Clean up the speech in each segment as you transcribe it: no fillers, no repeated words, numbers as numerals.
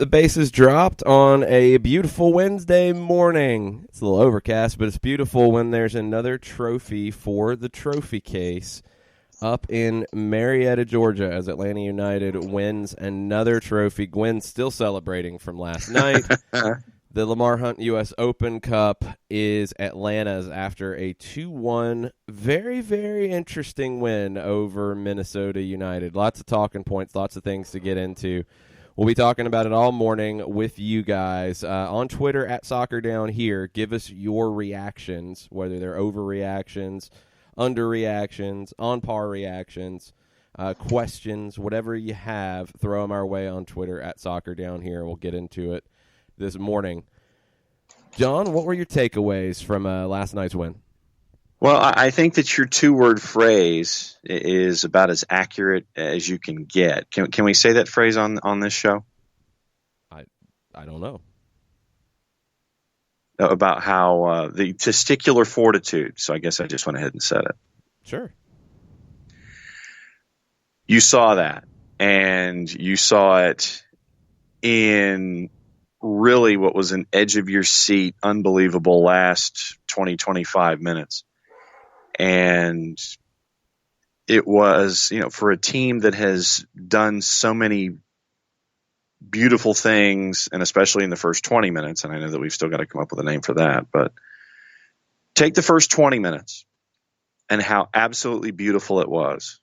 the bases dropped on a beautiful Wednesday morning. It's a little overcast, but it's beautiful when there's another trophy for the trophy case up in Marietta, Georgia, as Atlanta United wins another trophy. Gwen's still celebrating from last night. The Lamar Hunt U.S. Open Cup is Atlanta's after a 2-1, very, very interesting win over Minnesota United. Lots of talking points, lots of things to get into. We'll be talking about it all morning with you guys. On Twitter, at @SoccerDownHere, give us your reactions, whether they're overreactions, underreactions, on-par reactions, questions, whatever you have, throw them our way on Twitter, at @SoccerDownHere. We'll get into it this morning. John, what were your takeaways from last night's win? Well, I think that your two-word phrase is about as accurate as you can get. Can we say that phrase on this show? I don't know. About how the testicular fortitude. So I guess I just went ahead and said it. Sure. You saw that, and you saw it in really what was an edge-of-your-seat, unbelievable last 20, 25 minutes. And it was, for a team that has done so many beautiful things, and especially in the first 20 minutes, and I know that we've still got to come up with a name for that, but take the first 20 minutes and how absolutely beautiful it was.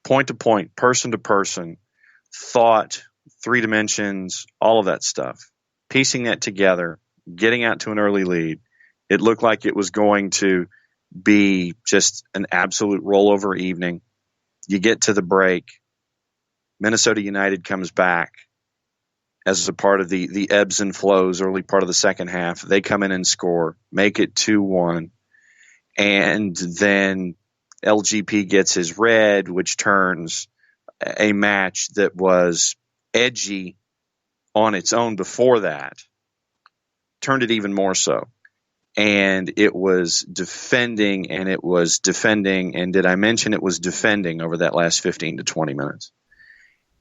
Point to point, person to person, thought, 3 dimensions, all of that stuff. Piecing that together, getting out to an early lead, it looked like it was going to be just an absolute rollover evening. You get to the break. Minnesota United comes back as a part of the ebbs and flows, early part of the second half. They come in and score, make it 2-1. And then LGP gets his red, which turns a match that was edgy on its own before that, turned it even more so. And it was defending, and it was defending. And did I mention it was defending over that last 15 to 20 minutes?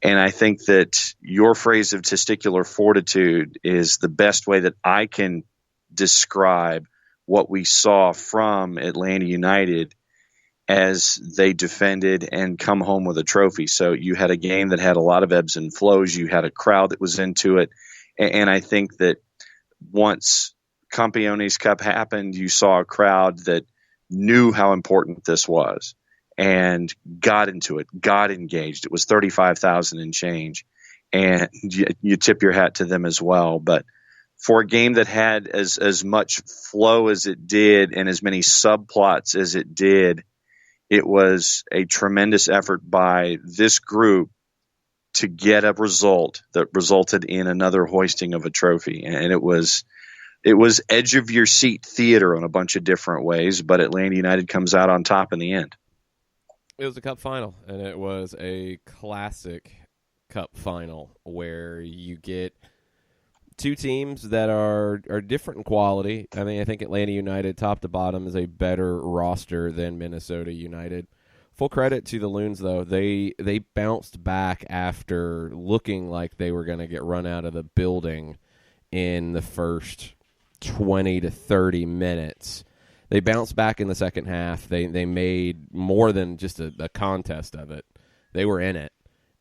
And I think that your phrase of testicular fortitude is the best way that I can describe what we saw from Atlanta United as they defended and come home with a trophy. So you had a game that had a lot of ebbs and flows. You had a crowd that was into it. And I think that once Campione's Cup happened, you saw a crowd that knew how important this was and got into it, got engaged. It was 35,000 and change. And you tip your hat to them as well. But for a game that had as much flow as it did and as many subplots as it did, it was a tremendous effort by this group to get a result that resulted in another hoisting of a trophy. And it was edge of your seat theater in a bunch of different ways, but Atlanta United comes out on top in the end. It was a cup final, and it was a classic cup final where you get two teams that are different in quality. I mean, I think Atlanta United, top to bottom, is a better roster than Minnesota United. Full credit to the Loons, though. They bounced back after looking like they were going to get run out of the building in the first 20 to 30 minutes. They bounced back in the second half. They made more than just a contest of it. They were in it.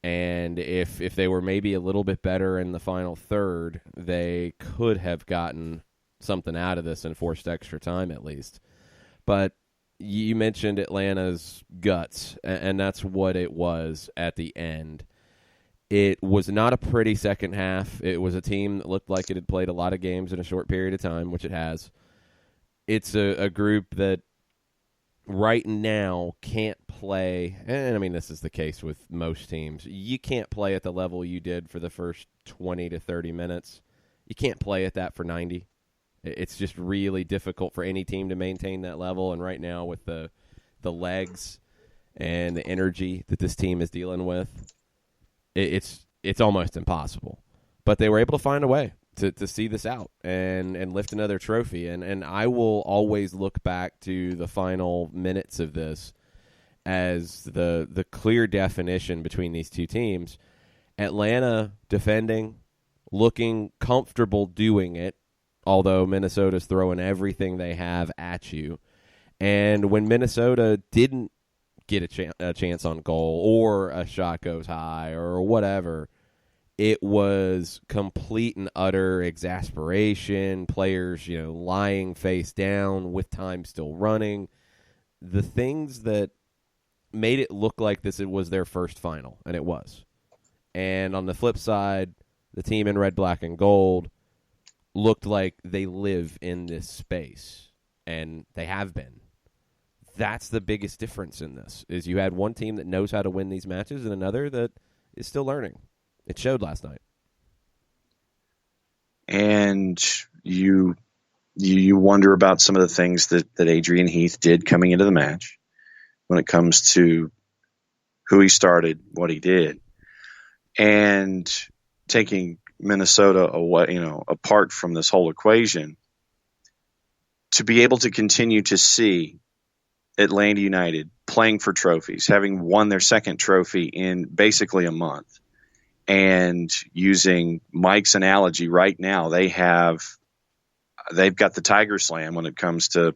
And if they were maybe a little bit better in the final third, they could have gotten something out of this and forced extra time at least. But you mentioned Atlanta's guts, and that's what it was at the end. It was not a pretty second half. It was a team that looked like it had played a lot of games in a short period of time, which it has. It's a group that right now can't play, and I mean this is the case with most teams. You can't play at the level you did for the first 20 to 30 minutes. You can't play at that for 90. It's just really difficult for any team to maintain that level, and right now with the legs and the energy that this team is dealing with, it's almost impossible. But they were able to find a way to see this out and lift another trophy. And I will always look back to the final minutes of this as the clear definition between these two teams. Atlanta defending, looking comfortable doing it, although Minnesota's throwing everything they have at you. And when Minnesota didn't get a chance on goal or a shot goes high or whatever, it was complete and utter exasperation, players, lying face down with time still running. The things that made it look like it was their first final, and it was. And on the flip side, the team in red, black, and gold looked like they live in this space, and they have been. That's the biggest difference in this, is you had one team that knows how to win these matches and another that is still learning. It showed last night. And you wonder about some of the things that Adrian Heath did coming into the match when it comes to who he started, what he did, and taking Minnesota away, apart from this whole equation, to be able to continue to see Atlanta United playing for trophies, having won their second trophy in basically a month, and using Mike's analogy right now, they've got the Tiger Slam when it comes to,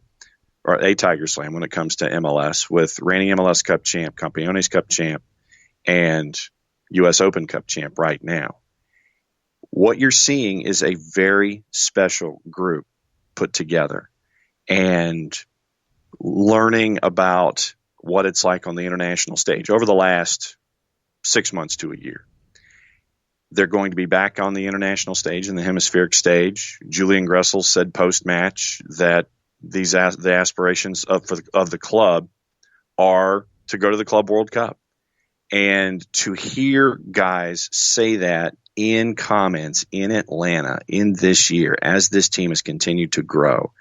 or a Tiger Slam when it comes to MLS, with reigning MLS Cup champ, Campeones Cup champ, and U.S. Open Cup champ right now. What you're seeing is a very special group put together, and learning about what it's like on the international stage over the last 6 months to a year. They're going to be back on the international stage, in the hemispheric stage. Julian Gressel said post-match that the aspirations of the club are to go to the Club World Cup. And to hear guys say that in comments in Atlanta in this year, as this team has continued to grow,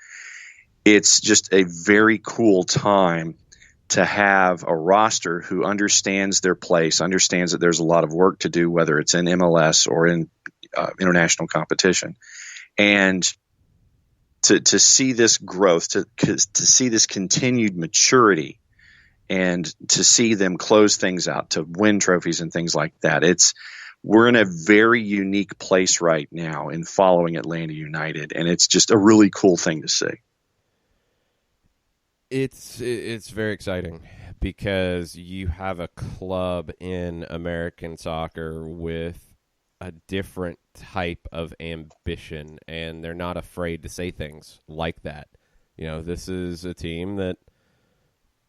it's just a very cool time to have a roster who understands their place, understands that there's a lot of work to do, whether it's in MLS or in international competition. And to see this growth, to see this continued maturity, and to see them close things out, to win trophies and things like that. We're in a very unique place right now in following Atlanta United, and it's just a really cool thing to see. It's very exciting because you have a club in American soccer with a different type of ambition, and they're not afraid to say things like that. This is a team that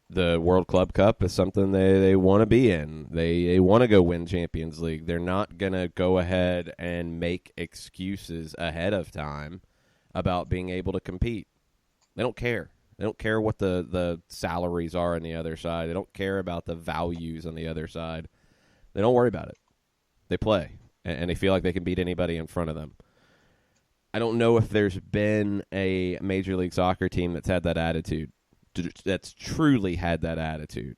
the World Club Cup is something they want to be in. They want to go win Champions League. They're not going to go ahead and make excuses ahead of time about being able to compete. They don't care. They don't care what the salaries are on the other side. They don't care about the values on the other side. They don't worry about it. They play, and they feel like they can beat anybody in front of them. I don't know if there's been a Major League Soccer team that's had that attitude, that's truly had that attitude.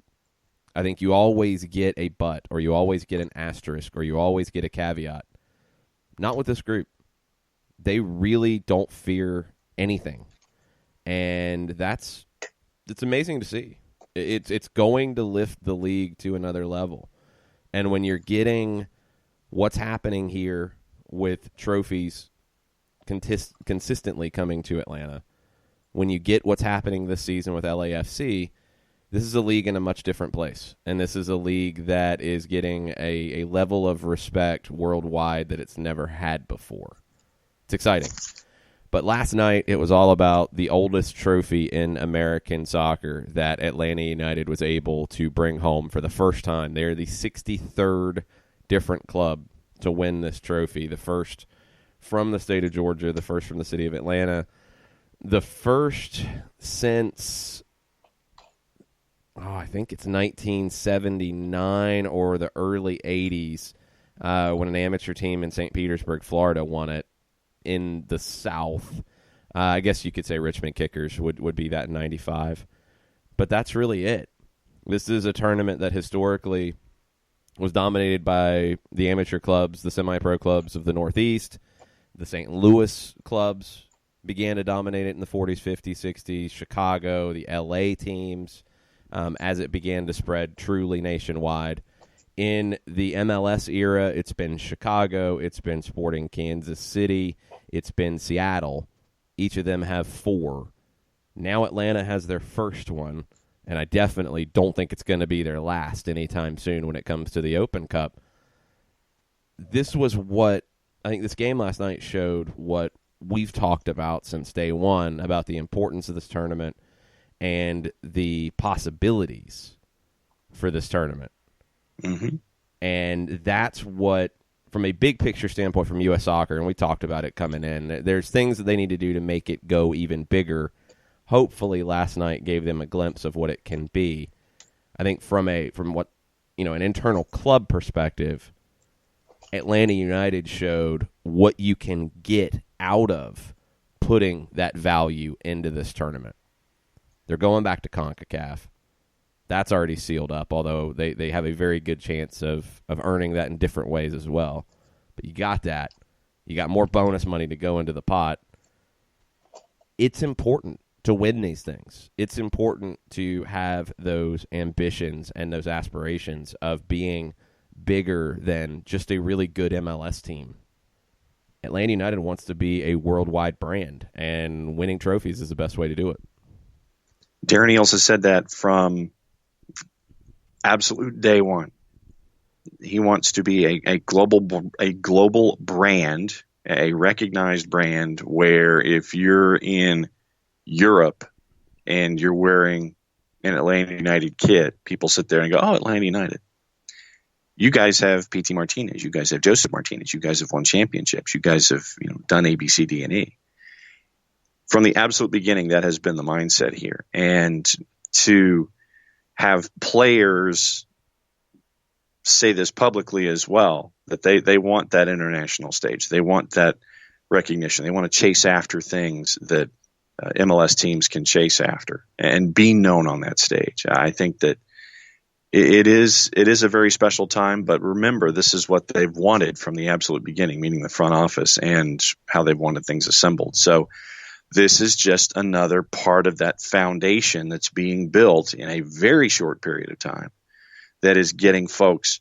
I think you always get a but, or you always get an asterisk, or you always get a caveat. Not with this group. They really don't fear anything. And it's amazing to see. It's going to lift the league to another level. And when you're getting what's happening here with trophies consistently coming to Atlanta, when you get what's happening this season with LAFC, this is a league in a much different place. And this is a league that is getting a level of respect worldwide that it's never had before. It's exciting. But last night, it was all about the oldest trophy in American soccer that Atlanta United was able to bring home for the first time. They're the 63rd different club to win this trophy. The first from the state of Georgia, the first from the city of Atlanta, the first since, I think it's 1979 or the early 80s, when an amateur team in St. Petersburg, Florida, won it. In the South, I guess you could say Richmond Kickers would be that in 95. But that's really it. This is a tournament that historically was dominated by the amateur clubs, the semi-pro clubs of the Northeast. The St. Louis clubs began to dominate it in the 40s, 50s, 60s. Chicago, the LA teams, as it began to spread truly nationwide. In the MLS era, it's been Chicago, it's been Sporting Kansas City, it's been Seattle. Each of them have 4. Now Atlanta has their first one, and I definitely don't think it's going to be their last anytime soon when it comes to the Open Cup. This was what I think this game last night showed what we've talked about since day one about the importance of this tournament and the possibilities for this tournament. Mm-hmm. And that's what, from a big picture standpoint from U.S. Soccer, and we talked about it coming in, there's things that they need to do to make it go even bigger. Hopefully last night gave them a glimpse of what it can be. I think from what, an internal club perspective, Atlanta United showed what you can get out of putting that value into this tournament. They're going back to CONCACAF. That's already sealed up, although they have a very good chance of earning that in different ways as well. But you got that. You got more bonus money to go into the pot. It's important to win these things. It's important to have those ambitions and those aspirations of being bigger than just a really good MLS team. Atlanta United wants to be a worldwide brand, and winning trophies is the best way to do it. Darren Eales has said that from absolute day one. He wants to be a global brand, a recognized brand, where if you're in Europe and you're wearing an Atlanta United kit, people sit there and go, "Oh, Atlanta United. You guys have P.T. Martinez. You guys have Joseph Martinez. You guys have won championships. You guys have done A, B, C, D, and E." From the absolute beginning, that has been the mindset here. And to have players say this publicly as well, that they want that international stage. They want that recognition. They want to chase after things that MLS teams can chase after and be known on that stage. I think that it is a very special time, but remember, this is what they've wanted from the absolute beginning, meaning the front office and how they've wanted things assembled. So this is just another part of that foundation that's being built in a very short period of time that is getting folks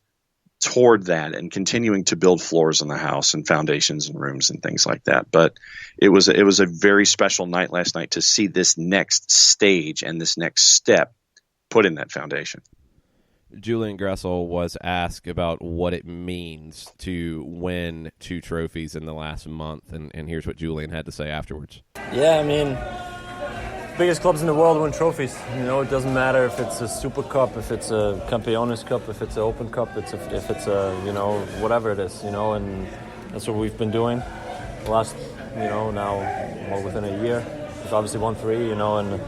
toward that and continuing to build floors in the house and foundations and rooms and things like that. But it was a very special night last night to see this next stage and this next step put in that foundation. Julian Gressel was asked about what it means to win 2 trophies in the last month, and here's what Julian had to say afterwards. Yeah, I mean, biggest clubs in the world win trophies. It doesn't matter if it's a Super Cup, if it's a Campeones Cup, if it's an Open Cup, if it's a, whatever it is, and that's what we've been doing the last, now within a year. We've obviously won 3, and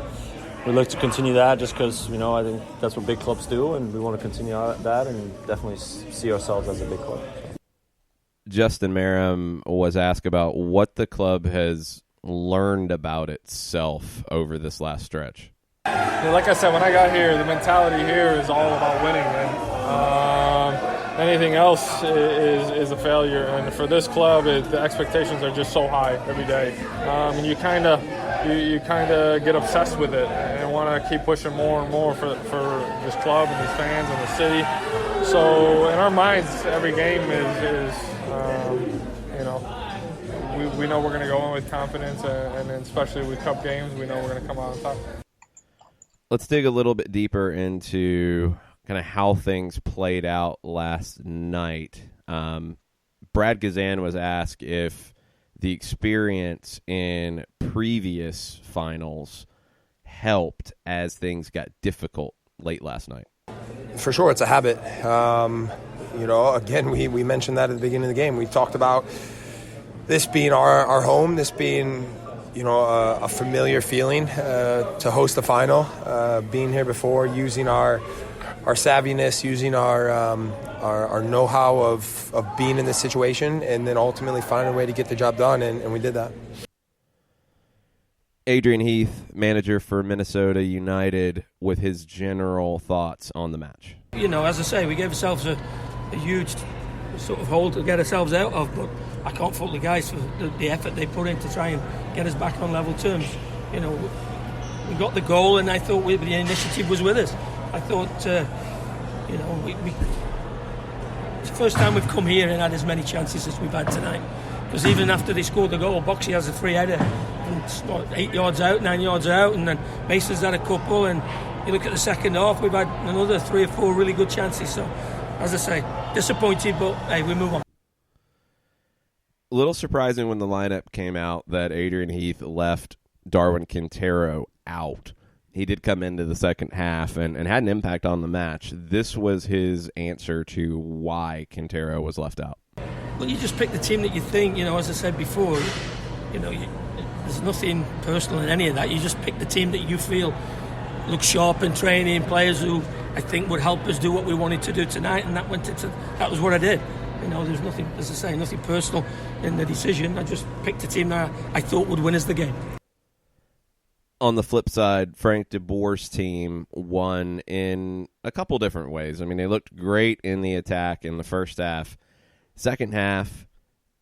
we look to continue that just because, I think that's what big clubs do, and we want to continue that and definitely see ourselves as a big club. So. Justin Merrim was asked about what the club has learned about itself over this last stretch. Like I said, when I got here, the mentality here is all about winning, and anything else is a failure. And for this club, the expectations are just so high every day, and you kind of get obsessed with it and want to keep pushing more and more for this club and these fans and the city. So in our minds, every game is we know we're going to go in with confidence, and especially with cup games, we know we're going to come out on top. Let's dig a little bit deeper into kind of how things played out last night. Brad Gazan was asked if the experience in previous finals helped as things got difficult late last night. For sure, it's a habit. Again, we mentioned that at the beginning of the game. We talked about this being our home, this being, a familiar feeling to host a final. Being here before, using our savviness, using our know-how of being in this situation, and then ultimately finding a way to get the job done, and we did that. Adrian Heath, manager for Minnesota United, with his general thoughts on the match. As I say, we gave ourselves a huge sort of hole to get ourselves out of, but I can't fault the guys for the effort they put in to try and get us back on level terms. We got the goal, and I thought the initiative was with us. I thought, It's the first time we've come here and had as many chances as we've had tonight. Because even after they scored the goal, Boxy has a free header, and it's 8 yards out, 9 yards out, and then Mason's had a couple, and you look at the second half, we've had another 3 or 4 really good chances. So, as I say, disappointed, but hey, we move on. A little surprising when the lineup came out that Adrian Heath left Darwin Quintero out. He did come into the second half and had an impact on the match. This was his answer to why Quintero was left out. Well, you just pick the team that you think, as I said before, there's nothing personal in any of that. You just pick the team that you feel looks sharp in training, players who I think would help us do what we wanted to do tonight, and that was what I did. There's nothing, as I say, nothing personal in the decision. I just picked a team that I thought would win us the game. On the flip side, Frank de Boer's team won in a couple different ways. I mean, they looked great in the attack in the first half. Second half,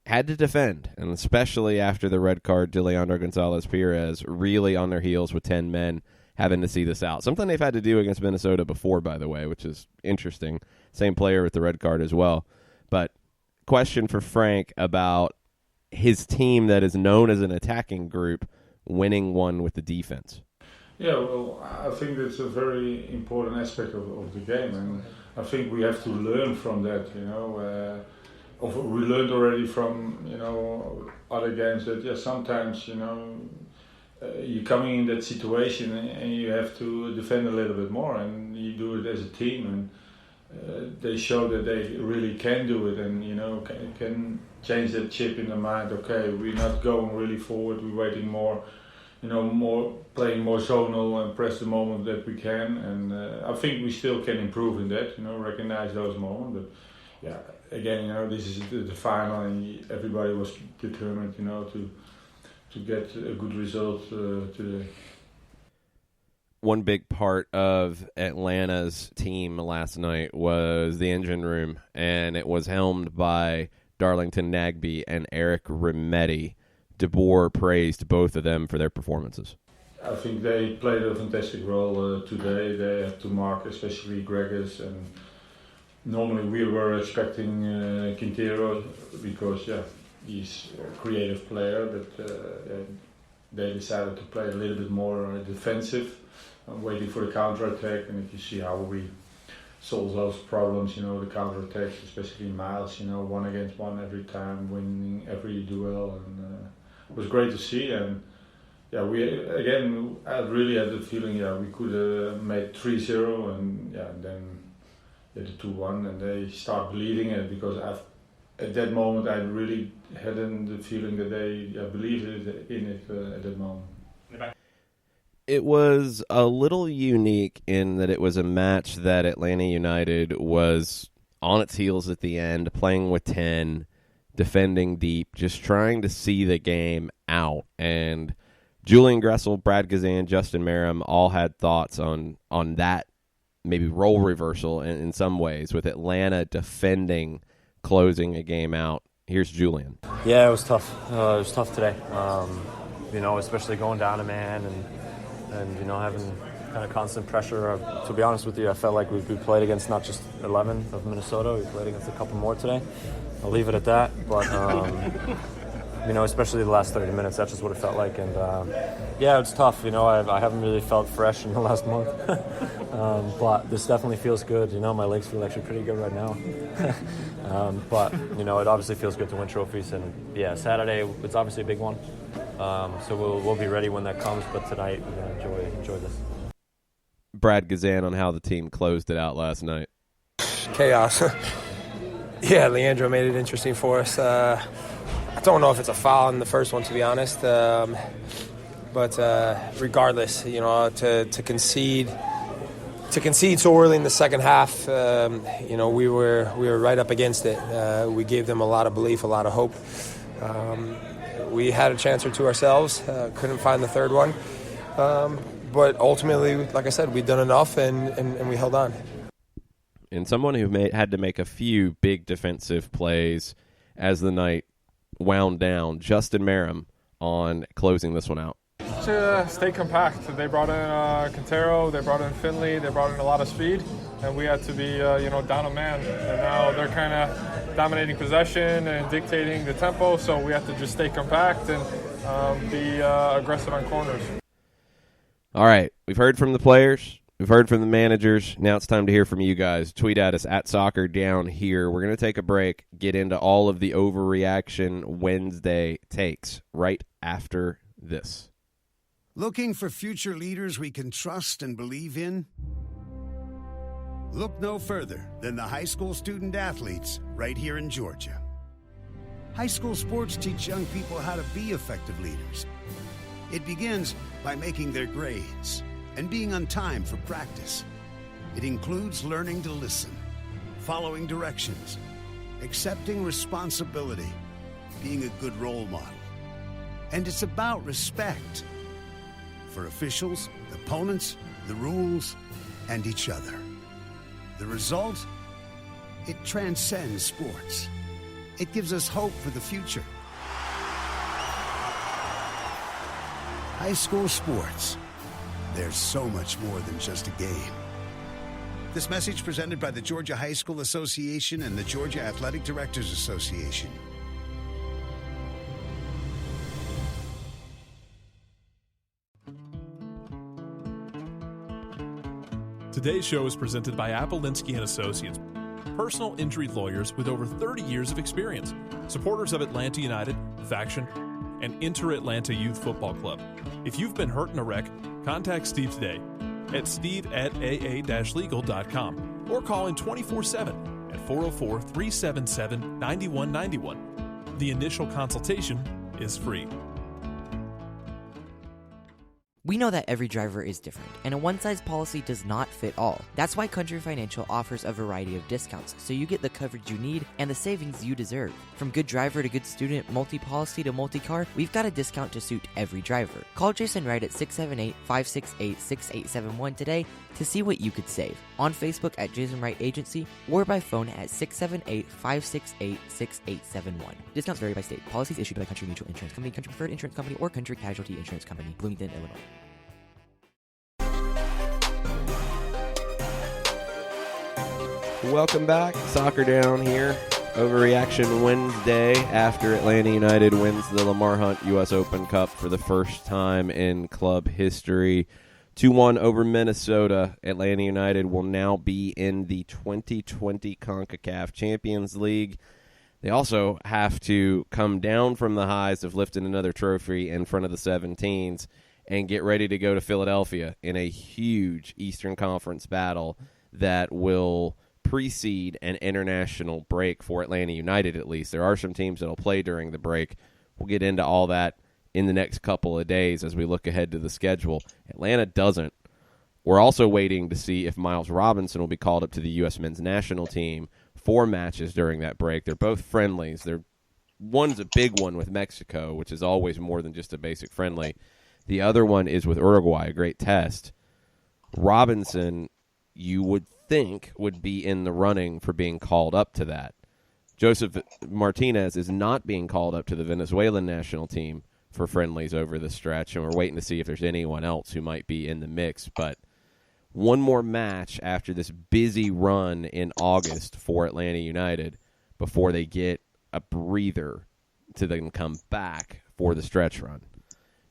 had to defend, and especially after the red card to Leandro Gonzalez-Perez, really on their heels with 10 men, having to see this out. Something they've had to do against Minnesota before, by the way, which is interesting. Same player with the red card as well. But question for Frank about his team that is known as an attacking group winning one with the defense. Yeah, well, I think that's a very important aspect of the game, and I think we have to learn from that. We learned already from other games that sometimes you're coming in that situation and you have to defend a little bit more, and you do it as a team, and they show that they really can do it, and can change that chip in the mind. Okay, we're not going really forward, we're waiting more, playing more zonal and press the moment that we can, and I think we still can improve in that, recognize those moments. But yeah, again, this is the final, and everybody was determined, to get a good result today. One big part of Atlanta's team last night was the engine room, and it was helmed by Darlington Nagbe and Eric Remedi. De Boer praised both of them for their performances. I think they played a fantastic role today. They have to mark, especially Gregors, and normally we were expecting Quintero because he's a creative player, but they decided to play a little bit more defensive, waiting for the counter-attack. And if you see how we solve those problems, the counter-attacks, especially Miles, 1 against 1 every time, winning every duel, and it was great to see. And I really had the feeling, we could have made 3-0, and then the 2-1, and they start bleeding it, because at that moment I really had the feeling that they believed in it at that moment. It was a little unique in that it was a match that Atlanta United was on its heels at the end, playing with 10, defending deep, just trying to see the game out. And Julian Gressel, Brad Gazan, Justin Merrim all had thoughts on that maybe role reversal in some ways, with Atlanta defending, closing a game out. Here's Julian. Yeah, it was tough. It was tough today. Especially going down a man and having kind of constant pressure. To be honest with you, I felt like we played against not just 11 of Minnesota. We played against a couple more today. I'll leave it at that. But especially the last 30 minutes, that's just what it felt like. And it's tough. I haven't really felt fresh in the last month. But this definitely feels good. My legs feel actually pretty good right now. But it obviously feels good to win trophies. And Saturday, it's obviously a big one. So we'll be ready when that comes. But tonight, we're going to enjoy this. Brad Gazan on how the team closed it out last night. Chaos. Leandro made it interesting for us. I don't know if it's a foul in the first one, to be honest. But regardless, to concede so early in the second half, we were right up against it. We gave them a lot of belief, a lot of hope. We had a chance or two ourselves, couldn't find the third one. But ultimately, like I said, we'd done enough and we held on. And someone who had to make a few big defensive plays as the night wound down, Justin Merrim on closing this one out. To stay compact. They brought in Quintero, they brought in Finley, they brought in a lot of speed. and we had to be, down a man. And now they're kind of dominating possession and dictating the tempo, so we have to just stay compact and be aggressive on corners. All right, we've heard from the players. We've heard from the managers. Now it's time to hear from you guys. Tweet at us at Soccer Down Here. We're going to take a break, get into all of the Overreaction Wednesday takes right after this. Looking for future leaders we can trust and believe in? Look no further than the high school student athletes right here in Georgia. High school sports teach young people how to be effective leaders. It begins by making their grades and being on time for practice. It includes learning to listen, following directions, accepting responsibility, being a good role model. And it's about respect for officials, opponents, the rules, and each other. The result? It transcends sports. It gives us hope for the future. High school sports. There's so much more than just a game. This message presented by the Georgia High School Association and the Georgia Athletic Directors Association. Today's show is presented by Apolinsky & Associates, personal injury lawyers with over 30 years of experience, supporters of Atlanta United, Faction, and Inter-Atlanta Youth Football Club. If you've been hurt in a wreck, contact Steve today at steve@aa-legal.com or call in 24/7 at 404-377-9191. The initial consultation is free. We know that every driver is different, and a one-size policy does not fit all. That's why Country Financial offers a variety of discounts, so you get the coverage you need and the savings you deserve. From good driver to good student, multi-policy to multi-car, we've got a discount to suit every driver. Call Jason Wright at 678-568-6871 today to see what you could save. On Facebook at Jason Wright Agency or by phone at 678-568-6871. Discounts vary by state. Policies issued by Country Mutual Insurance Company, Country Preferred Insurance Company, or Country Casualty Insurance Company, Bloomington, Illinois. Welcome back. Soccer Down Here. Overreaction Wednesday after Atlanta United wins the Lamar Hunt U.S. Open Cup for the first time in club history. 2-1 over Minnesota. Atlanta United will now be in the 2020 CONCACAF Champions League. They also have to come down from the highs of lifting another trophy in front of the 17s and get ready to go to Philadelphia in a huge Eastern Conference battle that will precede an international break for Atlanta United, at least. There are some teams that will play during the break. We'll get into all that in the next couple of days as we look ahead to the schedule. Atlanta doesn't. We're also waiting to see if Miles Robinson will be called up to the U.S. men's national team for matches during that break. They're both friendlies. One's a big one with Mexico, which is always more than just a basic friendly. The other one is with Uruguay, a great test. Robinson, you would think, would be in the running for being called up to that. Joseph Martinez is not being called up to the Venezuelan national team for friendlies over the stretch, and we're waiting to see if there's anyone else who might be in the mix. But one more match after this busy run in August for Atlanta United before they get a breather to then come back for the stretch run.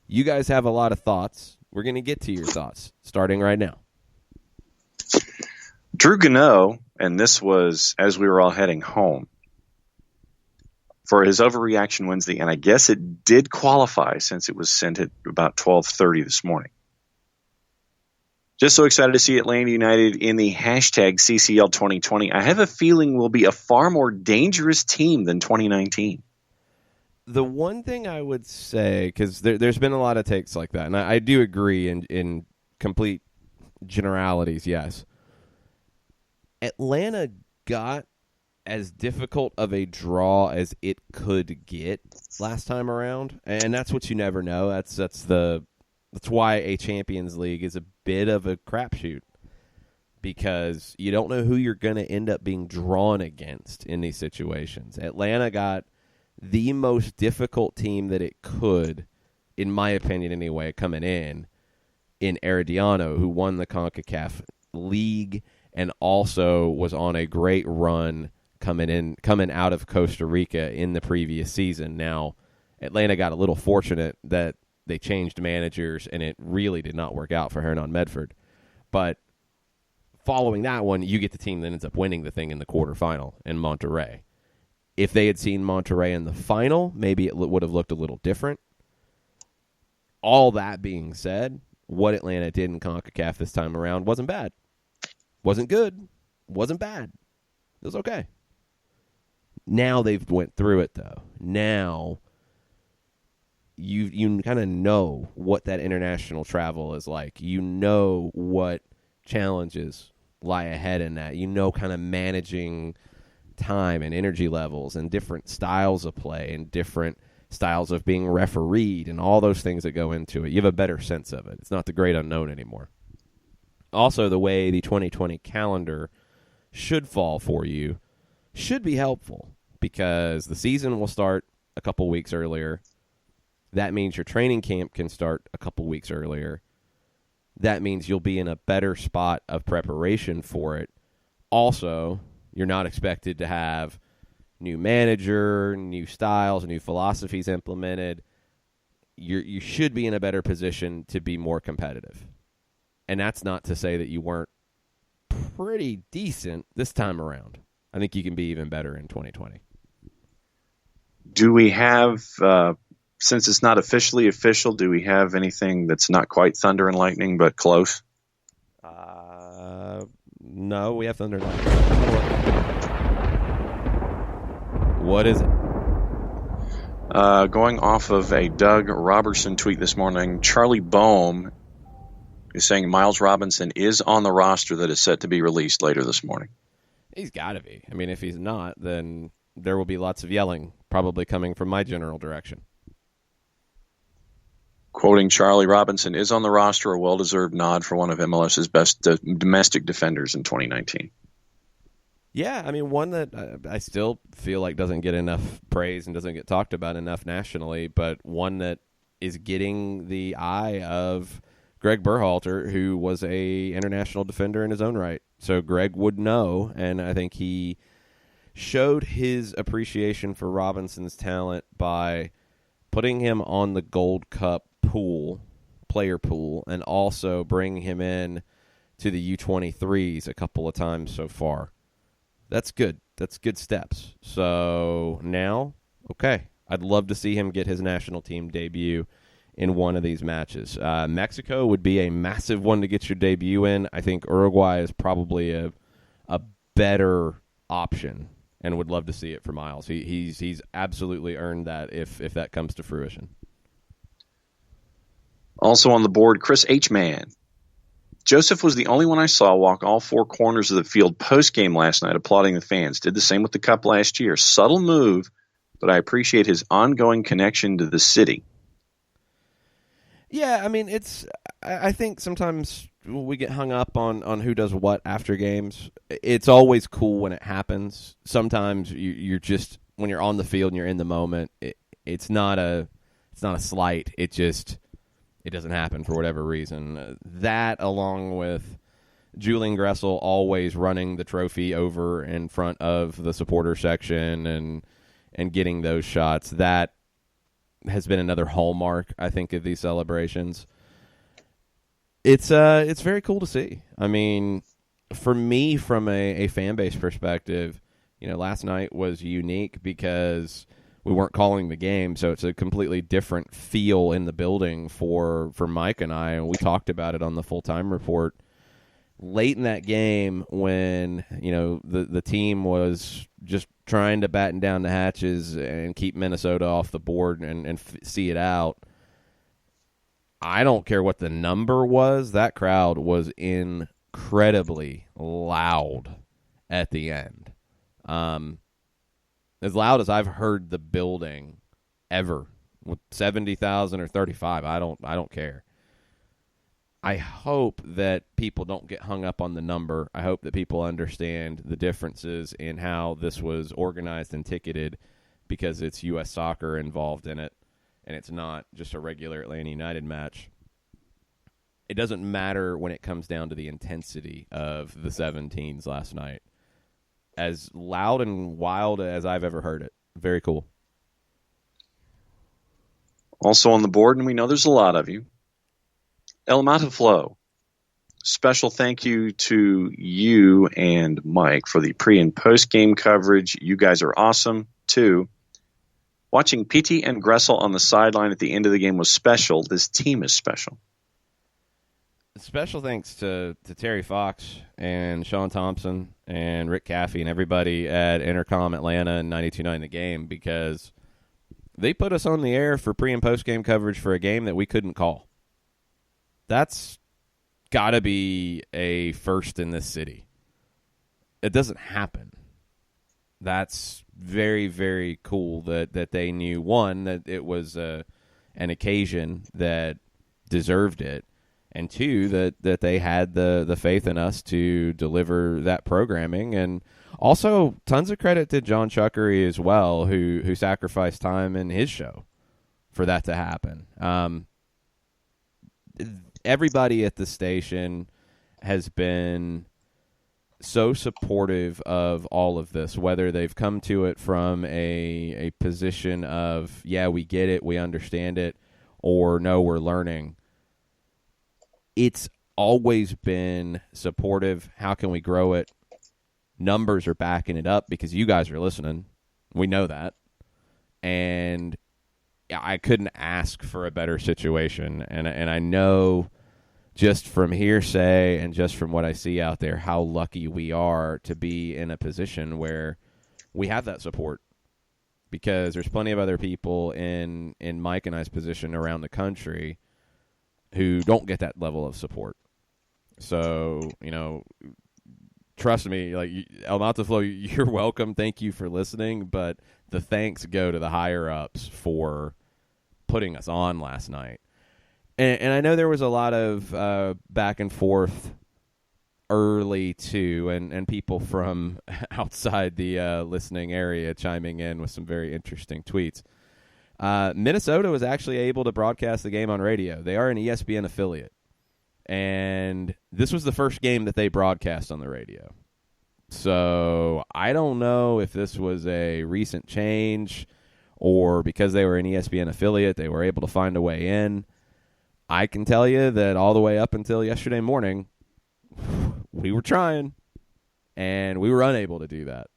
You guys have a lot of thoughts. We're going to get to your thoughts starting right now. Drew Gano, and this was as we were all heading home, for his Overreaction Wednesday, and I guess it did qualify since it was sent at about 12:30 this morning. Just so excited to see Atlanta United in the hashtag CCL 2020. I have a feeling we'll be a far more dangerous team than 2019. The one thing I would say, because there's been a lot of takes like that, and I do agree in complete generalities, yes. Atlanta got as difficult of a draw as it could get last time around, and that's what you never know. That's why a Champions League is a bit of a crapshoot, because you don't know who you're going to end up being drawn against in these situations. Atlanta got the most difficult team that it could, in my opinion anyway, coming in Herediano, who won the CONCACAF League and also was on a great run coming out of Costa Rica in the previous season. Now, Atlanta got a little fortunate that they changed managers, and it really did not work out for Hernan Medford. But following that one, you get the team that ends up winning the thing in the quarterfinal in Monterrey. If they had seen Monterrey in the final, maybe it would have looked a little different. All that being said, what Atlanta did in CONCACAF this time around wasn't bad. Wasn't good. Wasn't bad. It was okay. Now they've went through it, though. Now you kind of know what that international travel is like. You know what challenges lie ahead in that. You know kind of managing time and energy levels and different styles of play and different styles of being refereed and all those things that go into it. You have a better sense of it. It's not the great unknown anymore. Also, the way the 2020 calendar should fall for you should be helpful because the season will start a couple weeks earlier. That means your training camp can start a couple weeks earlier. That means you'll be in a better spot of preparation for it. Also, you're not expected to have new manager, new styles, new philosophies implemented. You should be in a better position to be more competitive. And that's not to say that you weren't pretty decent this time around. I think you can be even better in 2020. Do we have, since it's not officially official, do we have anything that's not quite thunder and lightning but close? No, we have thunder and lightning. What is it? Going off of a Doug Robertson tweet this morning, Charlie Boehm is saying Miles Robinson is on the roster that is set to be released later this morning. He's got to be. I mean, if he's not, then there will be lots of yelling probably coming from my general direction. Quoting Charlie Robinson is on the roster, a well-deserved nod for one of MLS's best domestic defenders in 2019. Yeah, I mean, one that I still feel like doesn't get enough praise and doesn't get talked about enough nationally, but one that is getting the eye of Greg Berhalter, who was a international defender in his own right. So Greg would know, and I think he showed his appreciation for Robinson's talent by putting him on the Gold Cup player pool, and also bringing him in to the U23s a couple of times so far. That's good. That's good steps. So now, okay, I'd love to see him get his national team debut in one of these matches. Mexico would be a massive one to get your debut in. I think Uruguay is probably a better option, and would love to see it for Miles. He's absolutely earned that if that comes to fruition. Also on the board, Chris H. Mann. Joseph was the only one I saw walk all four corners of the field post-game last night applauding the fans. Did the same with the Cup last year. Subtle move, but I appreciate his ongoing connection to the city. Yeah, I mean, I think sometimes we get hung up on who does what after games. It's always cool when it happens. Sometimes you're just, when you're on the field and you're in the moment, it's not a slight. It doesn't happen for whatever reason. That, along with Julian Gressel always running the trophy over in front of the supporter section and getting those shots, that has been another hallmark, I think, of these celebrations. It's very cool to see. I mean, for me, from a fan base perspective, last night was unique because we weren't calling the game, so it's a completely different feel in the building for Mike and I, and we talked about it on the full-time report. Late in that game when, the team was just trying to batten down the hatches and keep Minnesota off the board and see it out, I don't care what the number was, that crowd was incredibly loud at the end. As loud as I've heard the building ever, with 70,000 or 35, I don't care. I hope that people don't get hung up on the number. I hope that people understand the differences in how this was organized and ticketed, because it's U.S. soccer involved in it, and it's not just a regular Atlanta United match. it doesn't matter when it comes down to the intensity of the 17s last night. As loud and wild as I've ever heard it. Very cool. Also on the board, and we know there's a lot of you, El Mataflow. Special thank you to you and Mike for the pre- and post-game coverage. You guys are awesome, too. Watching PT and Gressel on the sideline at the end of the game was special. This team is special. Special thanks to Terry Fox and Sean Thompson and Rick Caffey and everybody at Intercom Atlanta and 92.9 The Game, because they put us on the air for pre- and post-game coverage for a game that we couldn't call. That's got to be a first in this city. It doesn't happen. That's very, very cool that they knew, one, that it was an occasion that deserved it, and two, that they had the faith in us to deliver that programming. And also, tons of credit to John Chuckery as well, who sacrificed time in his show for that to happen. Everybody at the station has been so supportive of all of this, whether they've come to it from a position of, yeah, we get it, we understand it, or no, we're learning. It's always been supportive. How can we grow it? Numbers are backing it up because you guys are listening. We know that. And I couldn't ask for a better situation. And I know just from hearsay and just from what I see out there how lucky we are to be in a position where we have that support. Because there's plenty of other people in Mike and I's position around the country who don't get that level of support. So, trust me, like, El Mataflow, you're welcome. Thank you for listening, but the thanks go to the higher-ups for putting us on last night. And I know there was a lot of back and forth early, too, and people from outside the listening area chiming in with some very interesting tweets. Minnesota was actually able to broadcast the game on radio. They are an ESPN affiliate. And this was the first game that they broadcast on the radio. So I don't know if this was a recent change or because they were an ESPN affiliate, they were able to find a way in. I can tell you that all the way up until yesterday morning, we were trying, and we were unable to do that.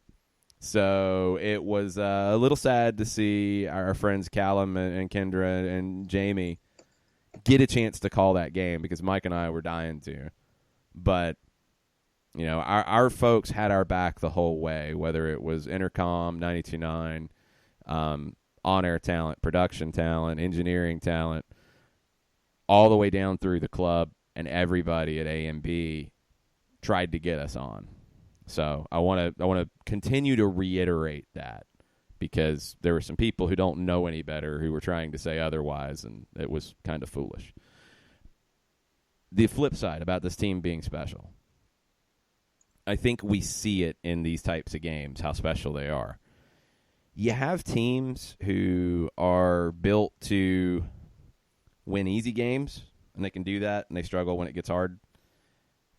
So it was a little sad to see our friends Callum and Kendra and Jamie get a chance to call that game because Mike and I were dying to. But, our folks had our back the whole way, whether it was Intercom, 92.9, on-air talent, production talent, engineering talent, all the way down through the club, and everybody at A&B tried to get us on. So I want to continue to reiterate that because there were some people who don't know any better who were trying to say otherwise, and it was kind of foolish. The flip side about this team being special, I think we see it in these types of games, how special they are. You have teams who are built to win easy games, and they can do that, and they struggle when it gets hard.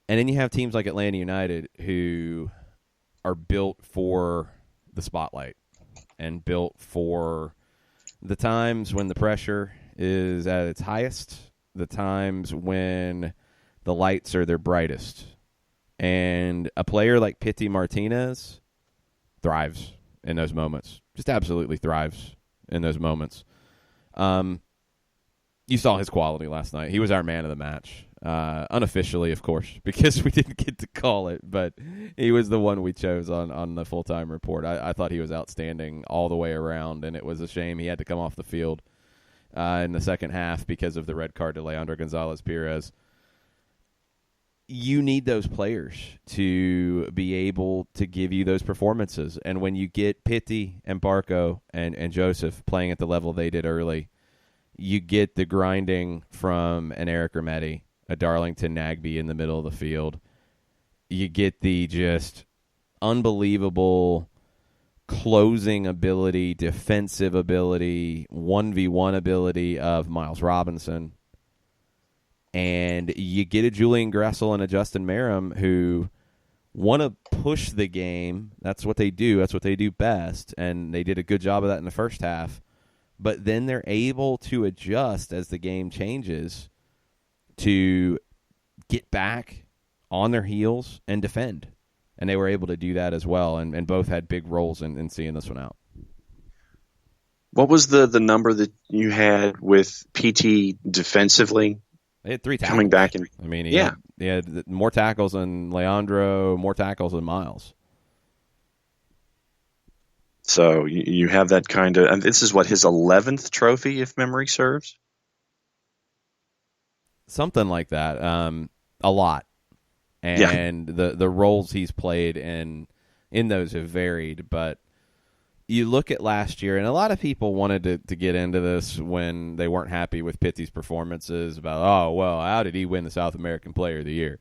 And then you have teams like Atlanta United who are built for the spotlight and built for the times when the pressure is at its highest, the times when the lights are their brightest. And a player like Pity Martinez thrives in those moments, just absolutely thrives in those moments. You saw his quality last night. He was our man of the match. Unofficially, of course, because we didn't get to call it, but he was the one we chose on the full-time report. I thought he was outstanding all the way around, and it was a shame he had to come off the field in the second half because of the red card to Leandro Gonzalez-Perez. You need those players to be able to give you those performances, and when you get Pitti and Barco and Joseph playing at the level they did early, you get the grinding from an Eric Rametti, a Darlington Nagbe in the middle of the field. You get the just unbelievable closing ability, defensive ability, 1v1 ability of Miles Robinson. And you get a Julian Gressel and a Justin Merrim who want to push the game. That's what they do. That's what they do best. And they did a good job of that in the first half. But then they're able to adjust as the game changes to get back on their heels and defend. And they were able to do that as well. And both had big roles in seeing this one out. What was the number that you had with PT defensively? They had 3 tackles. Coming back. I mean, he had more tackles than Leandro, more tackles than Miles. So you have that kind of, and this is what, his 11th trophy, if memory serves? Something like that. A lot. And the roles he's played in those have varied. But you look at last year, and a lot of people wanted to get into this when they weren't happy with Pitty's performances about, oh, well, how did he win the South American Player of the Year?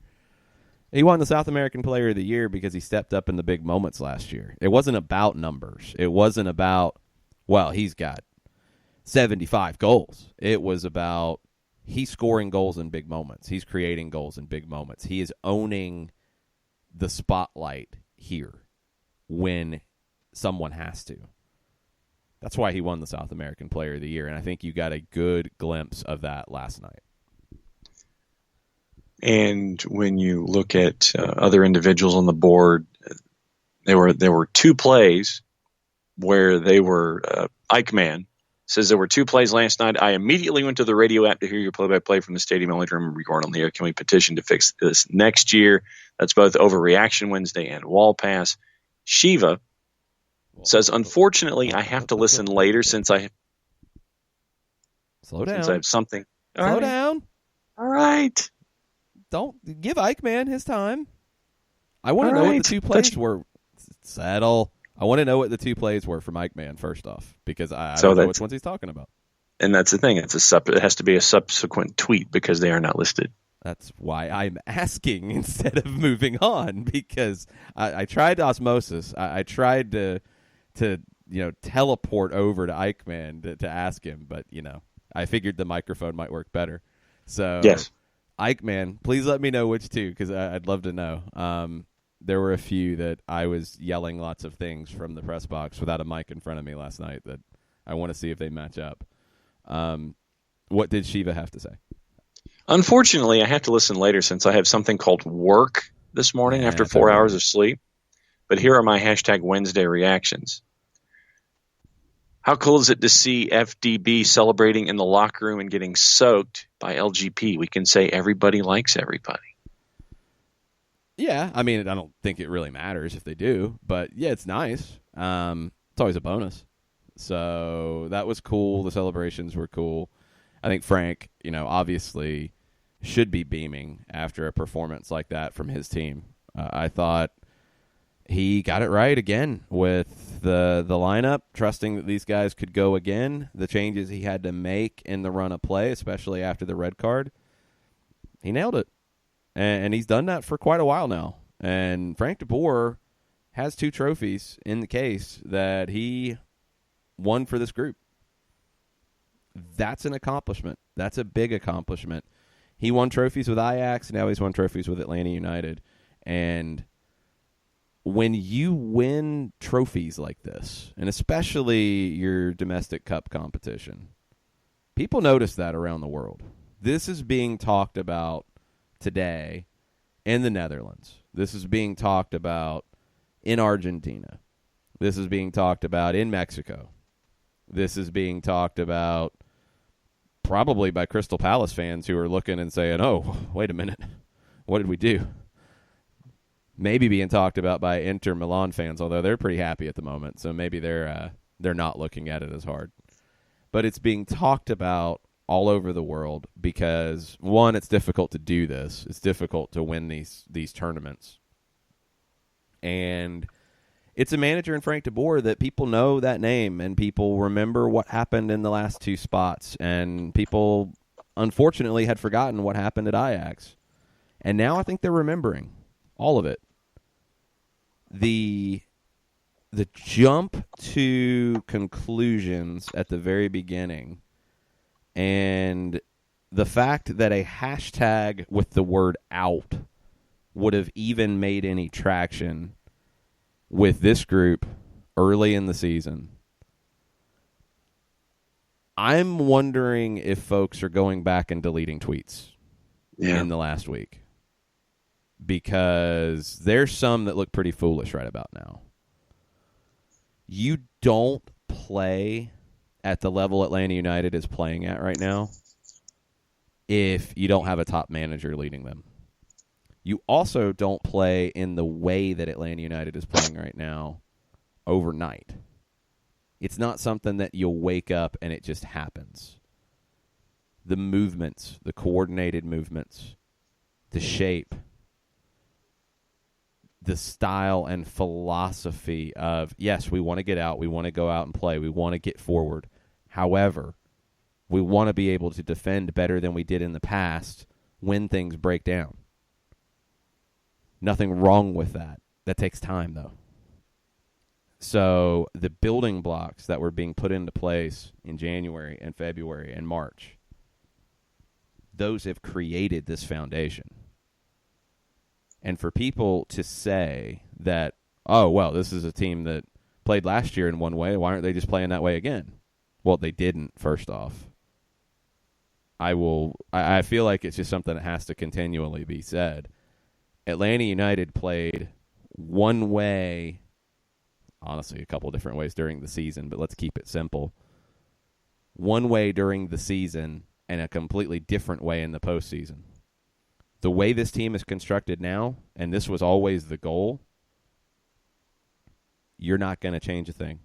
He won the South American Player of the Year because he stepped up in the big moments last year. It wasn't about numbers. It wasn't about, well, he's got 75 goals. It was about he's scoring goals in big moments. He's creating goals in big moments. He is owning the spotlight here when someone has to. That's why he won the South American Player of the Year, and I think you got a good glimpse of that last night. And when you look at other individuals on the board, there were 2 plays where they were Eichmann says there were 2 plays last night. I immediately went to the radio app to hear your play-by-play from the stadium. Only to remember recording on the air. Can we petition to fix this next year? That's both Overreaction Wednesday and Wall Pass. Shiva says, unfortunately, I have to listen later since I have something. Slow down. All right. Don't give Eichmann his time. I want to know what the 2 plays were. Settle. I want to know what the 2 plays were from Eichmann first off, because I don't know which ones he's talking about. And that's the thing. It has to be a subsequent tweet because they are not listed. That's why I'm asking instead of moving on, because I tried osmosis. I tried to teleport over to Eichmann to ask him, but I figured the microphone might work better. So yes. Eichmann, please let me know which 2, because I'd love to know. There were a few that I was yelling lots of things from the press box without a mic in front of me last night that I want to see if they match up. What did Shiva have to say? Unfortunately, I have to listen later since I have something called work this morning after 4 hours of sleep. But here are my hashtag Wednesday reactions. How cool is it to see FDB celebrating in the locker room and getting soaked by LGP? We can say everybody likes everybody. Yeah, I mean, I don't think it really matters if they do, but yeah, it's nice. It's always a bonus. So that was cool. The celebrations were cool. I think Frank, obviously should be beaming after a performance like that from his team. I thought he got it right again with the lineup, trusting that these guys could go again. The changes he had to make in the run of play, especially after the red card, he nailed it. And he's done that for quite a while now. And Frank DeBoer has 2 trophies in the case that he won for this group. That's an accomplishment. That's a big accomplishment. He won trophies with Ajax, now he's won trophies with Atlanta United. And when you win trophies like this, and especially your domestic cup competition, people notice that around the world. This is being talked about today in the Netherlands. This is being talked about in Argentina. This is being talked about in Mexico. This is being talked about probably by Crystal Palace fans who are looking and saying, oh, wait a minute, what did we do? Maybe being talked about by Inter Milan fans, although they're pretty happy at the moment, so maybe they're not looking at it as hard. But it's being talked about all over the world because, one, it's difficult to do this. It's difficult to win these tournaments. And it's a manager in Frank DeBoer that people know that name and people remember what happened in the last 2 spots. And people, unfortunately, had forgotten what happened at Ajax. And now I think they're remembering all of it. The jump to conclusions at the very beginning and the fact that a hashtag with the word out would have even made any traction with this group early in the season, I'm wondering if folks are going back and deleting tweets in the last week, because there's some that look pretty foolish right about now. You don't play at the level Atlanta United is playing at right now if you don't have a top manager leading them. You also don't play in the way that Atlanta United is playing right now overnight. It's not something that you'll wake up and it just happens. The movements, the coordinated movements, the shape, the style and philosophy of, yes, we want to get out, we want to go out and play, we want to get forward. However, we want to be able to defend better than we did in the past when things break down. Nothing wrong with that. That takes time, though. So the building blocks that were being put into place in January and February and March, those have created this foundation. And for people to say that, oh, well, this is a team that played last year in one way, why aren't they just playing that way again? Well, they didn't, first off. I feel like it's just something that has to continually be said. Atlanta United played one way, honestly, a couple different ways during the season, but let's keep it simple. One way during the season and a completely different way in the postseason. The way this team is constructed now, and this was always the goal, you're not going to change a thing.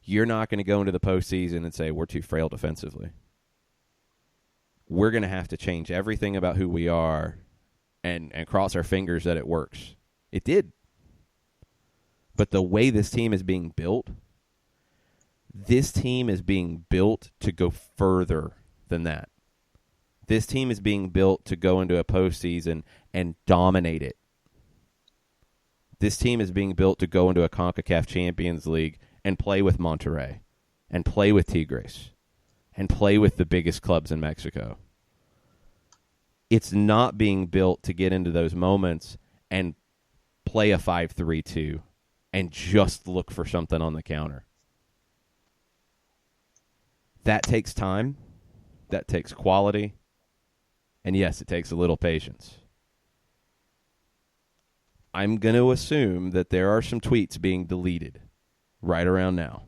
You're not going to go into the postseason and say, we're too frail defensively. We're going to have to change everything about who we are and cross our fingers that it works. It did. But the way this team is being built, this team is being built to go further than that. This team is being built to go into a postseason and dominate it. This team is being built to go into a CONCACAF Champions League and play with Monterrey, and play with Tigres, and play with the biggest clubs in Mexico. It's not being built to get into those moments and play a 5-3-2 and just look for something on the counter. That takes time. That takes quality. And yes, it takes a little patience. I'm going to assume that there are some tweets being deleted right around now.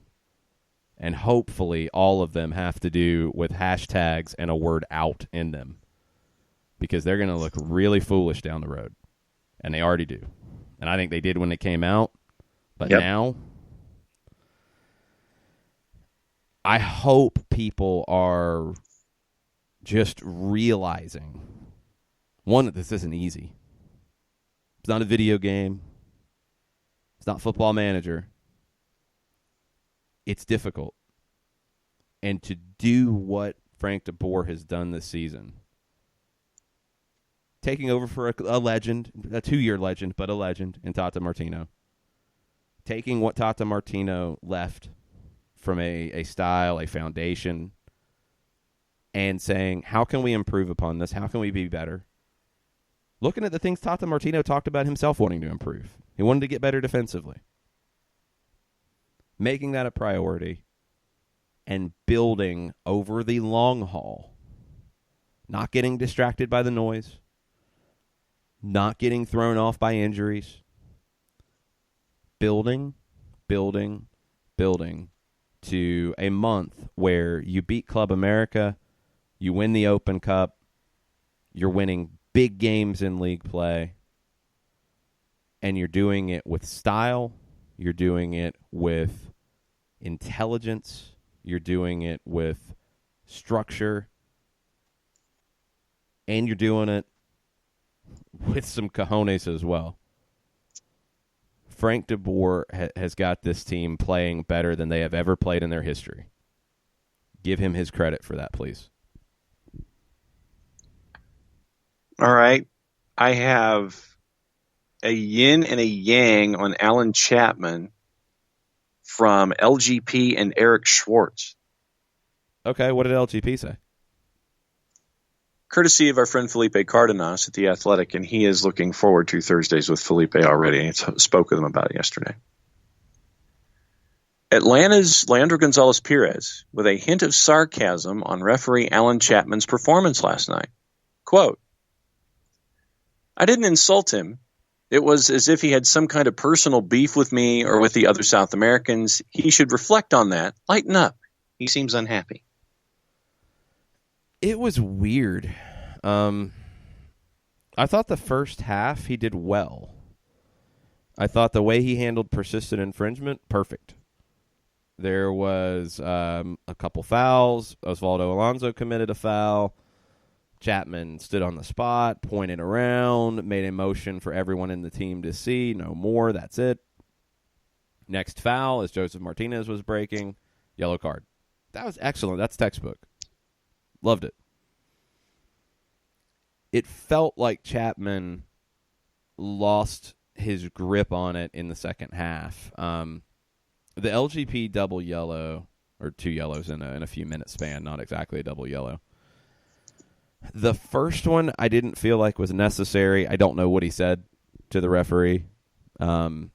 And hopefully all of them have to do with hashtags and a word out in them. Because they're going to look really foolish down the road. And they already do. And I think they did when they came out. But now, I hope people are just realizing, one, that this isn't easy. It's not a video game. It's not Football Manager. It's difficult. And to do what Frank de Boer has done this season, taking over for a legend, a 2-year legend, but a legend in Tata Martino, taking what Tata Martino left from a style, a foundation, and saying, how can we improve upon this? How can we be better? Looking at the things Tata Martino talked about himself wanting to improve. He wanted to get better defensively. Making that a priority and building over the long haul. Not getting distracted by the noise. Not getting thrown off by injuries. Building to a month where you beat Club America, you win the Open Cup, you're winning big games in league play, and you're doing it with style, you're doing it with intelligence, you're doing it with structure, and you're doing it with some cojones as well. Frank de Boer has got this team playing better than they have ever played in their history. Give him his credit for that, please. All right. I have a yin and a yang on Alan Chapman from LGP and Eric Schwartz. Okay, what did LGP say? courtesy of our friend Felipe Cardenas at The Athletic, and he is looking forward to Thursdays with Felipe already. I spoke with him about it yesterday. Atlanta's Leandro Gonzalez-Perez with a hint of sarcasm on referee Alan Chapman's performance last night. Quote, "I didn't insult him. It was as if he had some kind of personal beef with me or with the other South Americans. He should reflect on that. Lighten up. He seems unhappy." It was weird. I thought the first half he did well. I thought the way he handled persistent infringement, perfect. There was a couple fouls. Osvaldo Alonso committed a foul. Chapman stood on the spot, pointed around, made a motion for everyone in the team to see. No more. That's it. Next foul, as Joseph Martinez was breaking, yellow card. That was excellent. That's textbook. Loved it. It felt like Chapman lost his grip on it in the second half. The LGP double yellow, or two yellows in a few minute span, not exactly a double yellow. The first one I didn't feel like was necessary. I don't know what he said to the referee. I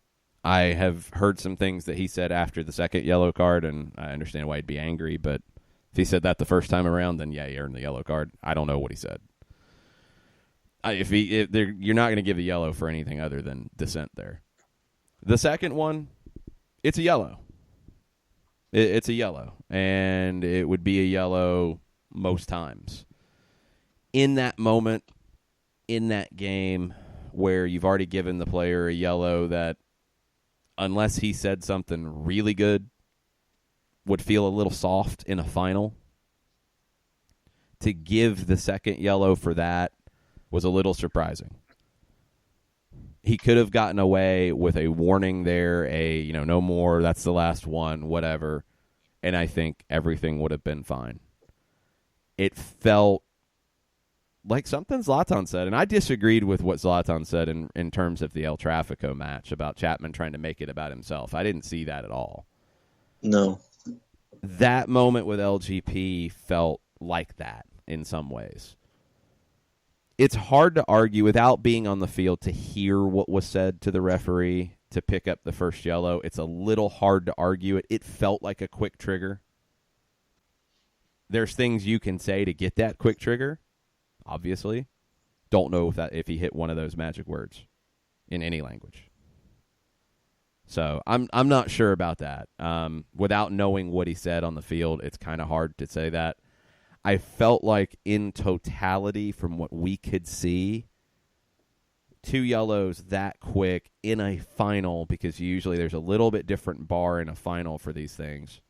have heard some things that he said after the second yellow card, and I understand why he'd be angry, but if he said that the first time around, then yeah, he earned the yellow card. I don't know what he said. You're not going to give a yellow for anything other than dissent there. The second one, it's a yellow. It's a yellow, and it would be a yellow most times. In that moment, in that game, where you've already given the player a yellow that, unless he said something really good, would feel a little soft in a final, to give the second yellow for that was a little surprising. He could have gotten away with a warning there, no more, that's the last one, whatever, and I think everything would have been fine. It felt like something Zlatan said, and I disagreed with what Zlatan said in terms of the El Tráfico match about Chapman trying to make it about himself. I didn't see that at all. No. That moment with LGP felt like that in some ways. It's hard to argue without being on the field to hear what was said to the referee to pick up the first yellow. It's a little hard to argue it. It felt like a quick trigger. There's things you can say to get that quick trigger, obviously. Don't know if he hit one of those magic words in any language. So I'm not sure about that. Without knowing what he said on the field, it's kind of hard to say that. I felt like in totality, from what we could see, two yellows that quick in a final, because usually there's a little bit different bar in a final for these things,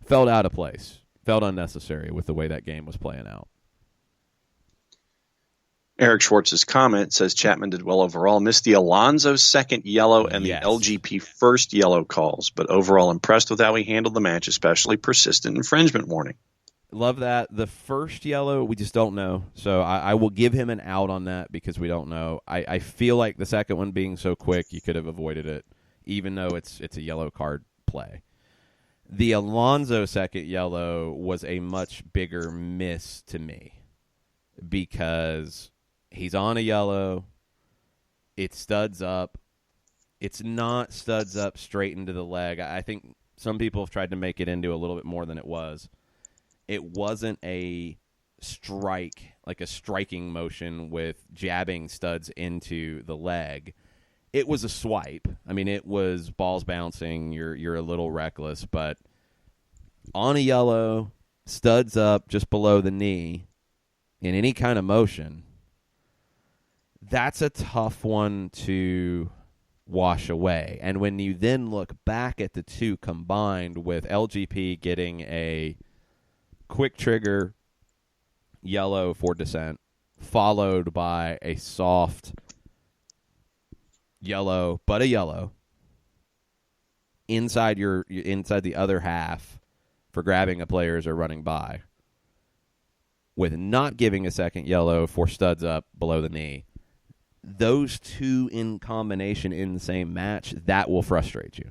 felt out of place, felt unnecessary with the way that game was playing out. Eric Schwartz's comment says Chapman did well overall, missed the Alonso second yellow and the LGP first yellow calls, but overall impressed with how he handled the match, especially persistent infringement warning. Love that. The first yellow, we just don't know. So I will give him an out on that because we don't know. I feel like the second one being so quick, you could have avoided it, even though it's a yellow card play. The Alonso second yellow was a much bigger miss to me because he's on a yellow. It studs up. It's not studs up straight into the leg. I think some people have tried to make it into a little bit more than it was. It wasn't a strike, like a striking motion with jabbing studs into the leg. It was a swipe. I mean, it was balls bouncing. You're a little reckless, but on a yellow, studs up just below the knee in any kind of motion, that's a tough one to wash away. And when you then look back at the two combined with LGP getting a quick trigger yellow for dissent, followed by a soft yellow, but a yellow inside the other half for grabbing a player as they're running by, with not giving a second yellow for studs up below the knee. Those two in combination in the same match, that will frustrate you.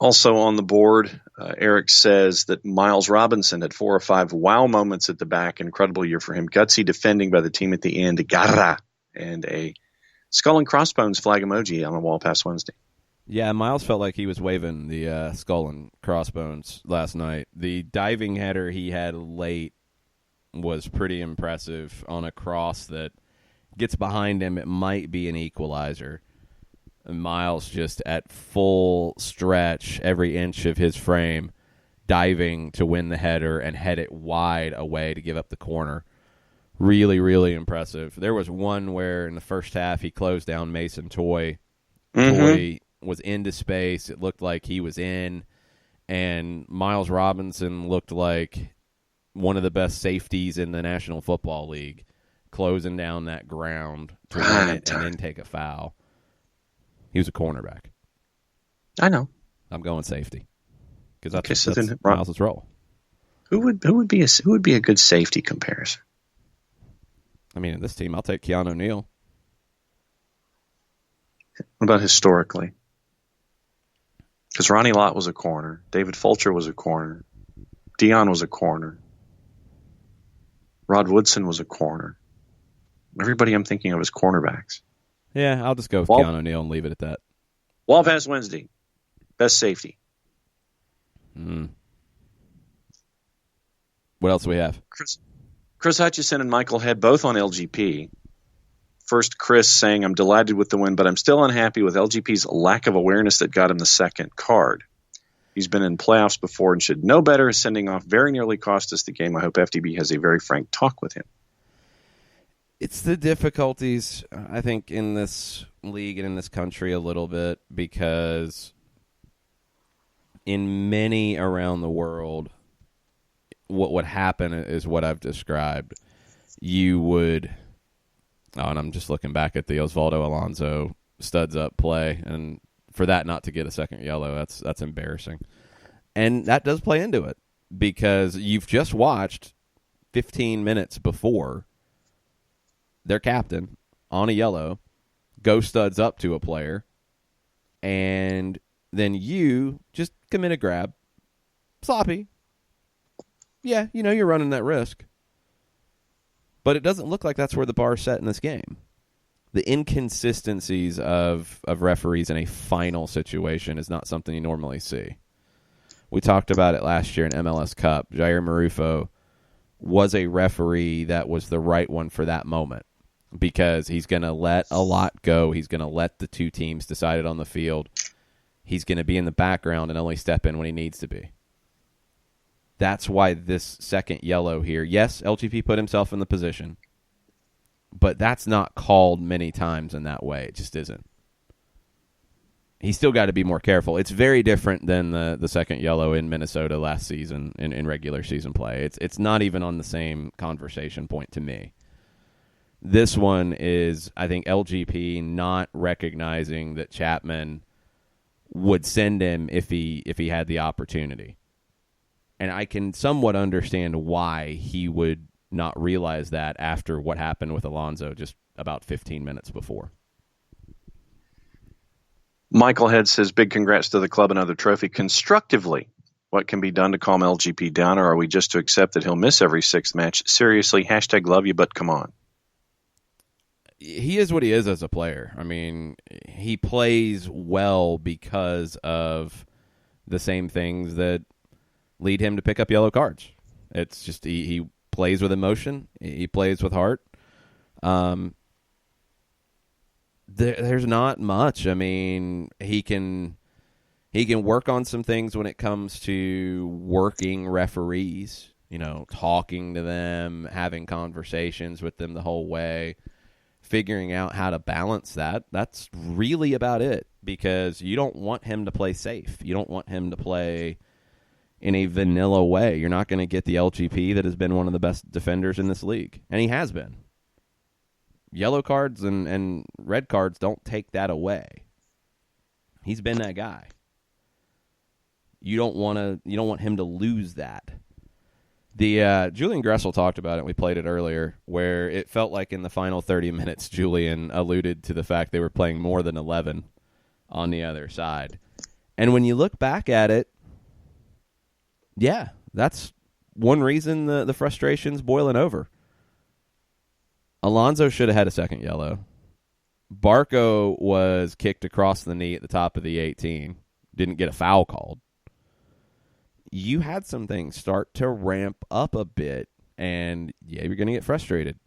Also on the board, Eric says that Miles Robinson had 4 or 5 wow moments at the back. Incredible year for him. Gutsy defending by the team at the end. Garra. And a skull and crossbones flag emoji on a wall past Wednesday. Yeah, Miles felt like he was waving the skull and crossbones last night. The diving header he had late was pretty impressive on a cross that gets behind him. It might be an equalizer. And Miles just at full stretch, every inch of his frame, diving to win the header and head it wide away to give up the corner. Really, really impressive. There was one where in the first half he closed down Mason Toy. Toy was into space. It looked like he was in. And Miles Robinson looked like one of the best safeties in the National Football League, closing down that ground to win it and then take a foul. He was a cornerback. I know. I'm going safety because that's, Okay, so that's then, Miles' role. Who would be a good safety comparison? I mean, in this team, I'll take Keanu Neal. What about historically? Because Ronnie Lott was a corner. David Fulcher was a corner. Dion was a corner. Rod Woodson was a corner. Everybody I'm thinking of is cornerbacks. Yeah, I'll just go with Keanu Neal and leave it at that. Wall pass Wednesday. Best safety. What else do we have? Chris Hutchison and Michael Head both on LGP. First, Chris saying, I'm delighted with the win, but I'm still unhappy with LGP's lack of awareness that got him the second card. He's been in playoffs before and should know better. Sending off very nearly cost us the game. I hope FDB has a very frank talk with him. It's the difficulties, I think, in this league and in this country a little bit, because in many around the world, what would happen is what I've described. You would, and I'm just looking back at the Osvaldo Alonso studs up play, and for that not to get a second yellow, that's embarrassing. And that does play into it, because you've just watched 15 minutes before their captain on a yellow go studs up to a player, and then you just commit a grab. Sloppy. Yeah, you're running that risk. But it doesn't look like that's where the bar's set in this game. The inconsistencies of referees in a final situation is not something you normally see. We talked about it last year in MLS Cup. Jair Marufo was a referee that was the right one for that moment, because he's going to let a lot go. He's going to let the two teams decide it on the field. He's going to be in the background and only step in when he needs to be. That's why this second yellow here, yes, LGP put himself in the position, but that's not called many times in that way. It just isn't. He's still got to be more careful. It's very different than the second yellow in Minnesota last season in regular season play. It's not even on the same conversation point to me. This one is, I think, LGP not recognizing that Chapman would send him if he had the opportunity. And I can somewhat understand why he would not realize that after what happened with Alonso just about 15 minutes before. Michael Head says, big congrats to the club, another trophy. Constructively, what can be done to calm LGP down, or are we just to accept that he'll miss every sixth match? Seriously, # love you, but come on. He is what he is as a player. I mean, he plays well because of the same things that lead him to pick up yellow cards. It's just he plays with emotion. He plays with heart. There's not much. I mean, he can work on some things when it comes to working referees, talking to them, having conversations with them the whole way, figuring out how to balance that. That's really about it, because you don't want him to play safe. You don't want him to play in a vanilla way. You're not going to get the LGP that has been one of the best defenders in this league, and he has been. Yellow cards and red cards don't take that away. He's been that guy. You don't want him to lose that. The Julian Gressel talked about it. We played it earlier, where it felt like in the final 30 minutes, Julian alluded to the fact they were playing more than 11 on the other side. And when you look back at it, yeah, that's one reason the frustration's boiling over. Alonso should have had a second yellow. Barco was kicked across the knee at the top of the 18. Didn't get a foul called. You had some things start to ramp up a bit, and yeah, you're going to get frustrated.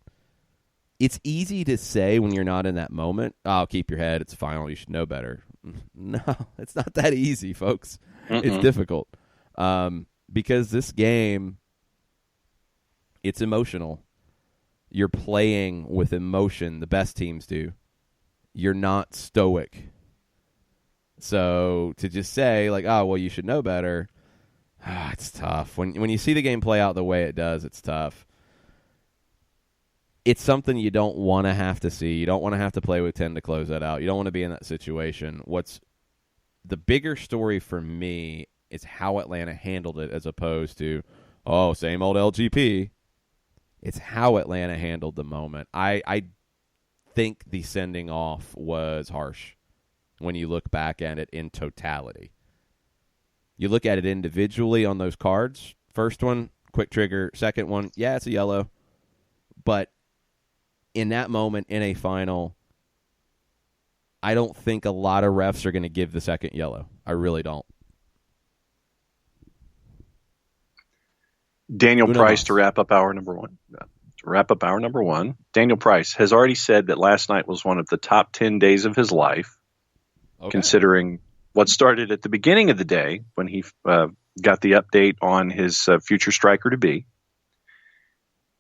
It's easy to say when you're not in that moment, oh, keep your head, it's a final, you should know better. No, it's not that easy, folks. It's difficult. Because this game, it's emotional. You're playing with emotion, the best teams do. You're not stoic. So to just say, like, oh, well, you should know better, it's tough. When you see the game play out the way it does, it's tough. It's something you don't want to have to see. You don't want to have to play with 10 to close that out. You don't want to be in that situation. What's the bigger story for me is how Atlanta handled it as opposed to, oh, same old LGP. It's how Atlanta handled the moment. I think the sending off was harsh when you look back at it in totality. You look at it individually on those cards. First one, quick trigger. Second one, yeah, it's a yellow. But in that moment, in a final, I don't think a lot of refs are going to give the second yellow. I really don't. Daniel Price to wrap up hour number one. Daniel Price has already said that last night was one of the top 10 days of his life, considering what started at the beginning of the day when he got the update on his future striker to be.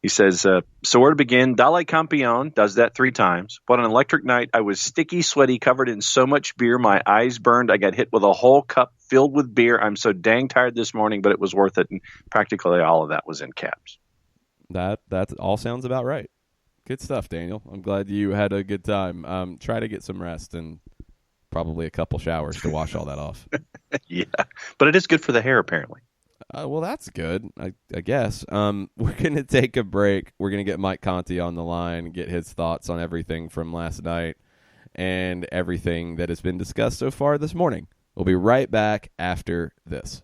He says, so where to begin? Dale Campeon does that 3 times. What an electric night. I was sticky, sweaty, covered in so much beer. My eyes burned. I got hit with a whole cup filled with beer. I'm so dang tired this morning, but it was worth it. And practically all of that was in caps. That all sounds about right. Good stuff, Daniel. I'm glad you had a good time. Try to get some rest and probably a couple showers to wash all that off. Yeah, but it is good for the hair, apparently. Well, that's good, I guess. We're going to take a break. We're going to get Mike Conti on the line, get his thoughts on everything from last night and everything that has been discussed so far this morning. We'll be right back after this.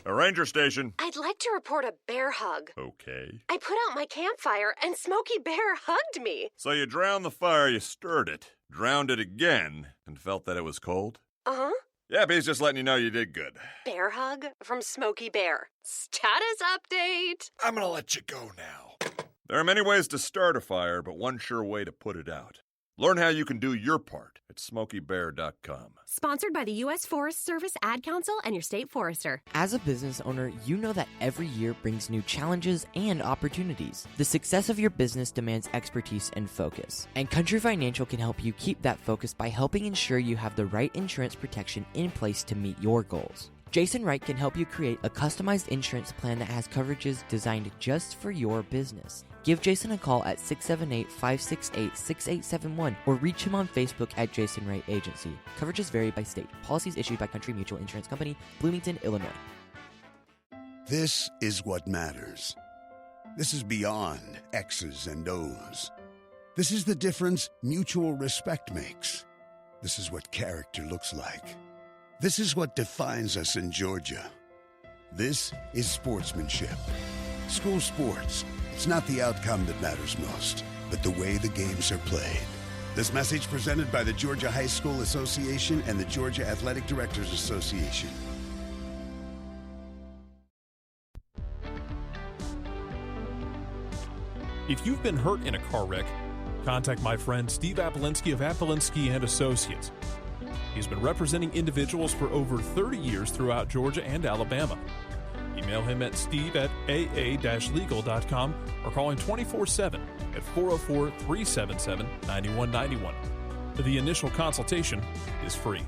A ranger station. I'd like to report a bear hug. Okay. I put out my campfire and Smokey Bear hugged me. So you drowned the fire, you stirred it, drowned it again, and felt that it was cold? Uh-huh. Yeah, but he's just letting you know you did good. Bear hug from Smokey Bear. Status update. I'm gonna let you go now. There are many ways to start a fire, but one sure way to put it out. Learn how you can do your part at SmokeyBear.com. Sponsored by the U.S. Forest Service, Ad Council, and your state forester. As a business owner, you know that every year brings new challenges and opportunities. The success of your business demands expertise and focus. And Country Financial can help you keep that focus by helping ensure you have the right insurance protection in place to meet your goals. Jason Wright can help you create a customized insurance plan that has coverages designed just for your business. Give Jason a call at 678-568-6871 or reach him on Facebook at Jason Wright Agency. Coverages vary by state. Policies issued by Country Mutual Insurance Company, Bloomington, Illinois. This is what matters. This is beyond X's and O's. This is the difference mutual respect makes. This is what character looks like. This is what defines us in Georgia. This is sportsmanship. School sports. It's not the outcome that matters most, but the way the games are played. This message presented by the Georgia High School Association and the Georgia Athletic Directors Association. If you've been hurt in a car wreck, contact my friend Steve Apolinsky of Apolinsky & Associates. He's been representing individuals for over 30 years throughout Georgia and Alabama. Email him at steve@aa-legal.com or call him 24/7 at 404-377-9191. The initial consultation is free.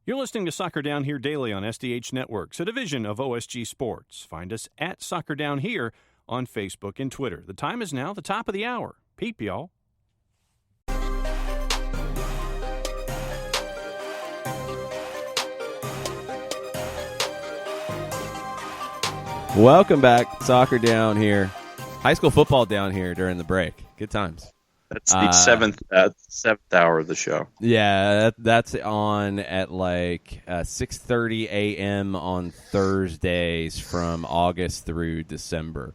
You're listening to Soccer Down Here daily on SDH Networks, a division of OSG Sports. Find us at Soccer Down Here on Facebook and Twitter. The time is now the top of the hour. Peep, y'all. Welcome back. Soccer Down Here. High school football down here during the break Good times. That's the seventh hour of the show. Yeah, that's on at like 6:30 a.m. on Thursdays from August through December.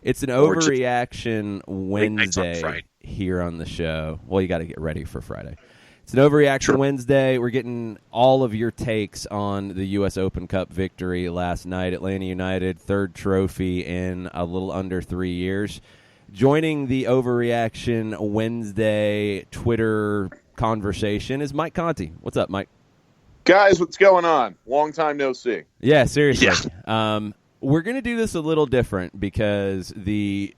It's an overreaction Wednesday here on the show. Well, you got to get ready for Friday. It's an overreaction Wednesday. We're getting all of your takes on the U.S. Open Cup victory last night. Atlanta United, third trophy in a little under 3 years. Joining the Overreaction Wednesday Twitter conversation is Mike Conti. What's up, Mike? Guys, what's going on? Long time no see. Yeah, seriously. Yeah. We're going to do this a little different because the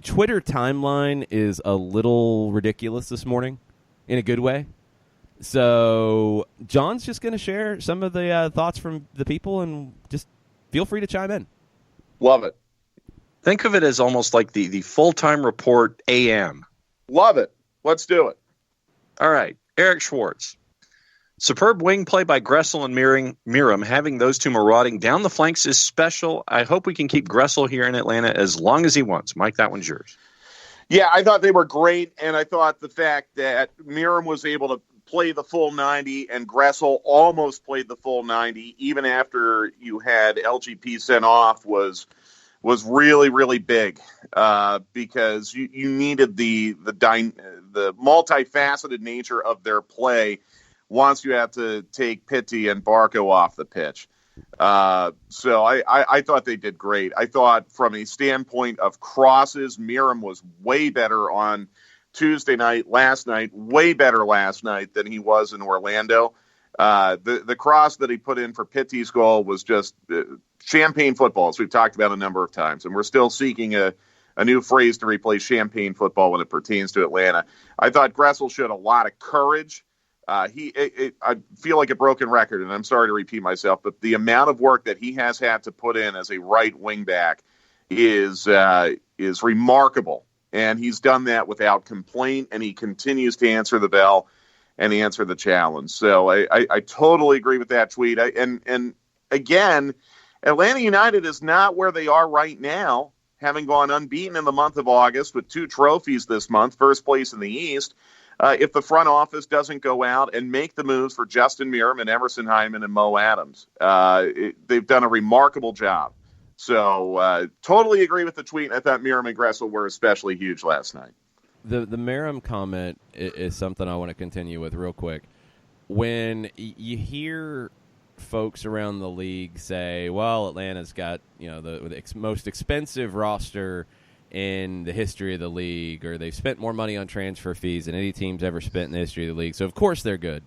Twitter timeline is a little ridiculous this morning in a good way. So John's just going to share some of the thoughts from the people, and just feel free to chime in. Love it. Think of it as almost like the full-time report AM. Love it. Let's do it. All right. Eric Schwartz. Superb wing play by Gressel and Miram. Having those two marauding down the flanks is special. I hope we can keep Gressel here in Atlanta as long as he wants. Mike, that one's yours. Yeah, I thought they were great, and I thought the fact that Miram was able to play the full 90 and Gressel almost played the full 90 even after you had LGP sent off was really, really big because you needed the multifaceted nature of their play once you have to take Pitti and Barco off the pitch. So I thought they did great. I thought from a standpoint of crosses, Miram was way better on Tuesday night, way better last night than he was in Orlando. The cross that he put in for Pitti's goal was just champagne football, as we've talked about a number of times. And we're still seeking a new phrase to replace champagne football when it pertains to Atlanta. I thought Gressel showed a lot of courage. I feel like a broken record, and I'm sorry to repeat myself, but the amount of work that he has had to put in as a right wing back is remarkable. And he's done that without complaint, and he continues to answer the bell and answer the challenge. So I totally agree with that tweet. And again, Atlanta United is not where they are right now, having gone unbeaten in the month of August with 2 trophies this month, first place in the East. If the front office doesn't go out and make the moves for Justin Miram and Emerson Hyman and Mo Adams, they've done a remarkable job. So totally agree with the tweet. I thought Miram and Gressel were especially huge last night. The Miram comment is something I want to continue with real quick. When you hear folks around the league say, well, Atlanta's got the most expensive roster in the history of the league, or they've spent more money on transfer fees than any team's ever spent in the history of the league, so of course they're good.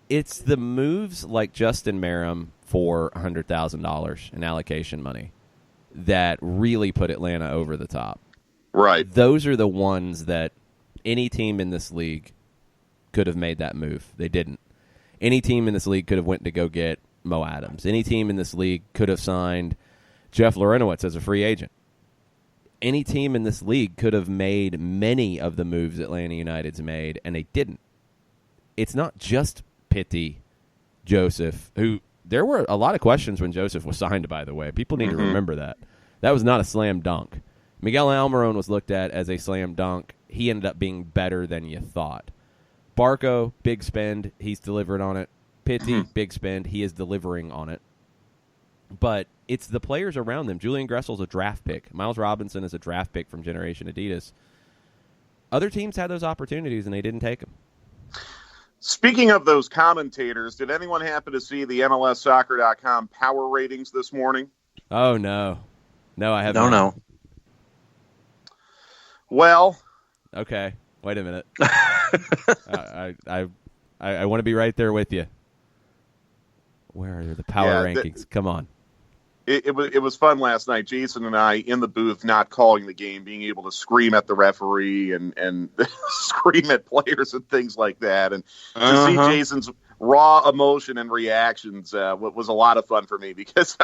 It's the moves like Justin Miram for $100,000 in allocation money that really put Atlanta over the top. Right. Those are the ones that any team in this league could have made that move. They didn't. Any team in this league could have went to go get Mo Adams. Any team in this league could have signed Jeff Lorenowitz as a free agent. Any team in this league could have made many of the moves Atlanta United's made, and they didn't. It's not just Pitti, Joseph, who there were a lot of questions when Joseph was signed, by the way. People need to remember that. That was not a slam dunk. Miguel Almiron was looked at as a slam dunk. He ended up being better than you thought. Barco, big spend. He's delivered on it. Pitti, big spend. He is delivering on it. But it's the players around them. Julian Gressel's a draft pick. Miles Robinson is a draft pick from Generation Adidas. Other teams had those opportunities, and they didn't take them. Speaking of those commentators, did anyone happen to see the MLSsoccer.com power ratings this morning? Oh, no. No, I haven't. No. Well. Okay. Wait a minute. I want to be right there with you. Where are the power rankings? Come on. It was fun last night. Jason and I in the booth, not calling the game, being able to scream at the referee and scream at players and things like that. And to see Jason's raw emotion and reactions was a lot of fun for me because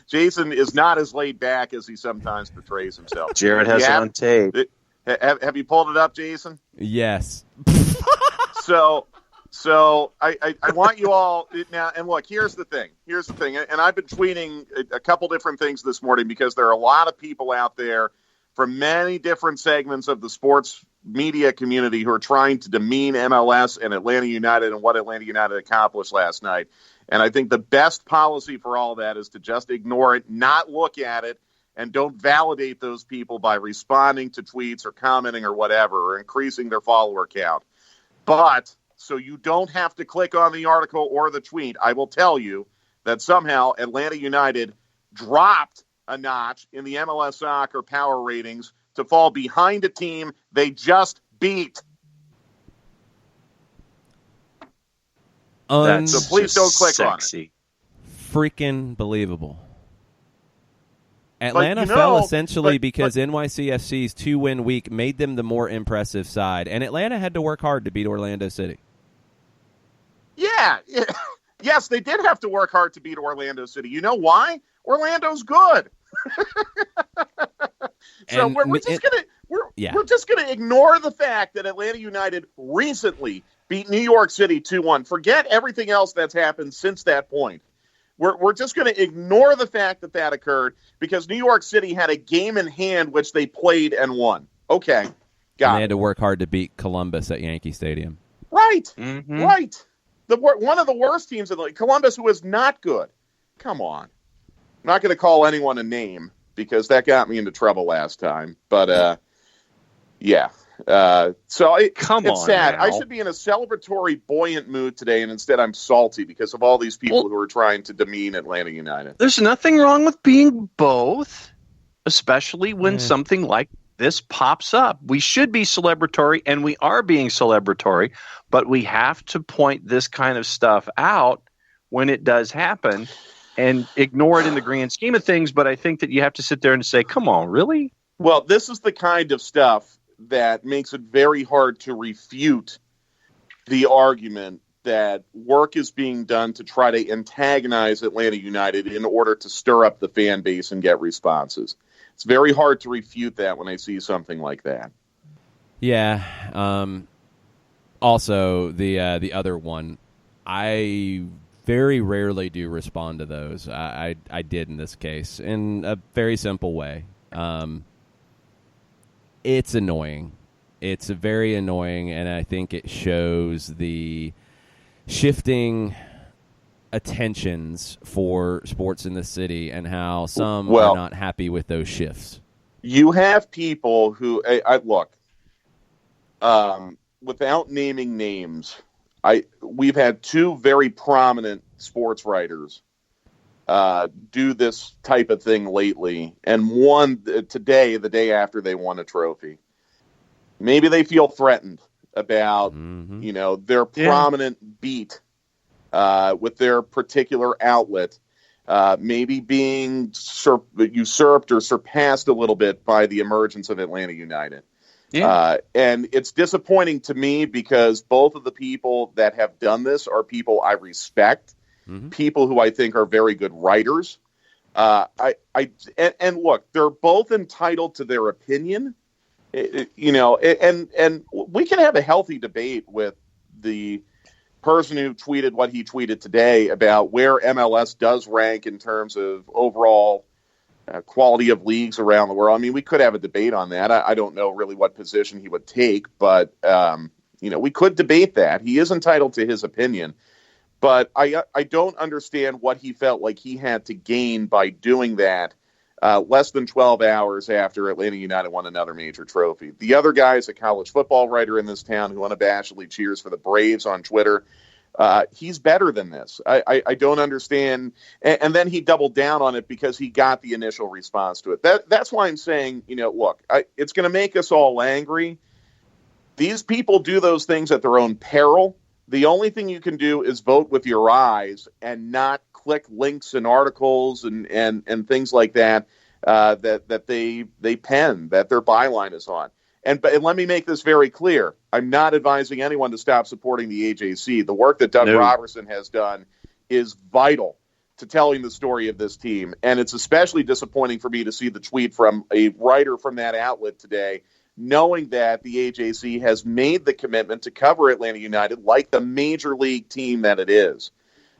Jason is not as laid back as he sometimes portrays himself. Jared has it on tape. Have you pulled it up, Jason? Yes. So I want you all now, and look, here's the thing, and I've been tweeting a couple different things this morning because there are a lot of people out there from many different segments of the sports media community who are trying to demean MLS and Atlanta United and what Atlanta United accomplished last night. And I think the best policy for all that is to just ignore it, not look at it, and don't validate those people by responding to tweets or commenting or whatever, or increasing their follower count. But so you don't have to click on the article or the tweet, I will tell you that somehow Atlanta United dropped a notch in the MLS Soccer power ratings to fall behind a team they just beat. So please don't click on it. Freaking believable. Atlanta fell essentially because NYCFC's 2-win week made them the more impressive side, and Atlanta had to work hard to beat Orlando City. Yeah. Yes, they did have to work hard to beat Orlando City. You know why? Orlando's good. So we're just gonna ignore the fact that Atlanta United recently beat New York City 2-1. Forget everything else that's happened since that point. We're just going to ignore the fact that that occurred because New York City had a game in hand which they played and won. Okay, They had to work hard to beat Columbus at Yankee Stadium. Right, right. One of the worst teams in the league, Columbus, who is not good. Come on. I'm not going to call anyone a name because that got me into trouble last time. But, yeah. So it's sad. Now. I should be in a celebratory, buoyant mood today, and instead I'm salty because of all these people who are trying to demean Atlanta United. There's nothing wrong with being both, especially when something like this pops up. We should be celebratory, and we are being celebratory, but we have to point this kind of stuff out when it does happen and ignore it in the grand scheme of things. But I think that you have to sit there and say, come on, really? Well, this is the kind of stuff that makes it very hard to refute the argument that work is being done to try to antagonize Atlanta United in order to stir up the fan base and get responses. It's very hard to refute that when I see something like that. Yeah. Also, the other one, I very rarely do respond to those. I did in this case in a very simple way. It's annoying. It's very annoying, and I think it shows the shifting attentions for sports in the city and how some are not happy with those shifts. You have people who, look, without naming names, we've had two very prominent sports writers do this type of thing lately, and one today, the day after they won a trophy. Maybe they feel threatened about their prominent beat with their particular outlet maybe being usurped or surpassed a little bit by the emergence of Atlanta United. And it's disappointing to me because both of the people that have done this are people I respect. People who I think are very good writers. And look, they're both entitled to their opinion, and we can have a healthy debate with the person who tweeted what he tweeted today about where MLS does rank in terms of overall quality of leagues around the world. I mean, we could have a debate on that. I don't know really what position he would take, but we could debate that. He is entitled to his opinion. But I don't understand what he felt like he had to gain by doing that less than 12 hours after Atlanta United won another major trophy. The other guy is a college football writer in this town who unabashedly cheers for the Braves on Twitter. He's better than this. I don't understand. And then he doubled down on it because he got the initial response to it. That's why I'm saying, look, it's going to make us all angry. These people do those things at their own peril. The only thing you can do is vote with your eyes and not click links and articles and things like that that they pen, that their byline is on. And let me make this very clear. I'm not advising anyone to stop supporting the AJC. The work that Doug Robertson has done is vital to telling the story of this team. And it's especially disappointing for me to see the tweet from a writer from that outlet today, knowing that the AJC has made the commitment to cover Atlanta United like the major league team that it is.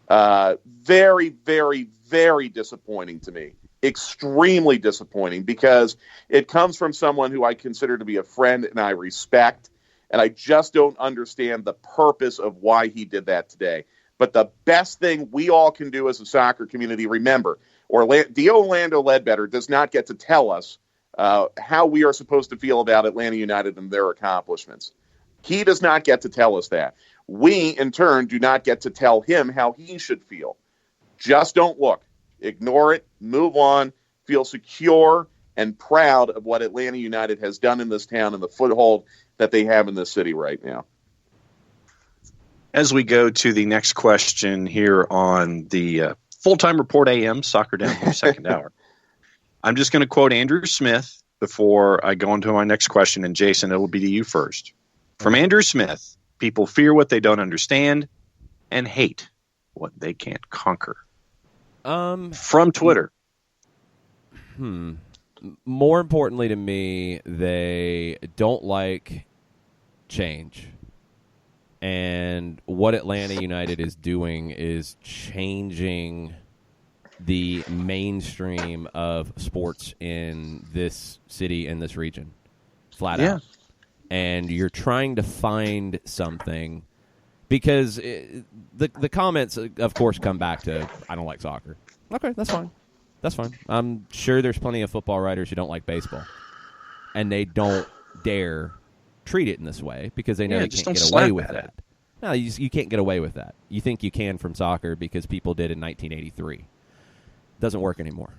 Very, very, very disappointing to me. extremely disappointing because it comes from someone who I consider to be a friend and I respect, and I just don't understand the purpose of why he did that today. But the best thing we all can do as a soccer community, remember, Orlando Ledbetter does not get to tell us how we are supposed to feel about Atlanta United and their accomplishments. He does not get to tell us that. We, in turn, do not get to tell him how he should feel. Just don't look. Ignore it. Move on. Feel secure and proud of what Atlanta United has done in this town and the foothold that they have in this city right now. As we go to the next question here on the Full-Time Report AM, Soccer Down Here, second hour, I'm just going to quote Andrew Smith before I go into my next question. And Jason, it'll be to you first. From Andrew Smith, people fear what they don't understand and hate what they can't conquer. From Twitter. More importantly to me, they don't like change. And what Atlanta United is doing is changing the mainstream of sports in this city and this region. Flat out. And you're trying to find something because the comments, of course, come back to, I don't like soccer. Okay, that's fine. That's fine. I'm sure there's plenty of football writers who don't like baseball. And they don't dare treat it in this way because they know they can't get away with that. No, you can't get away with that. You think you can from soccer because people did in 1983. Doesn't work anymore.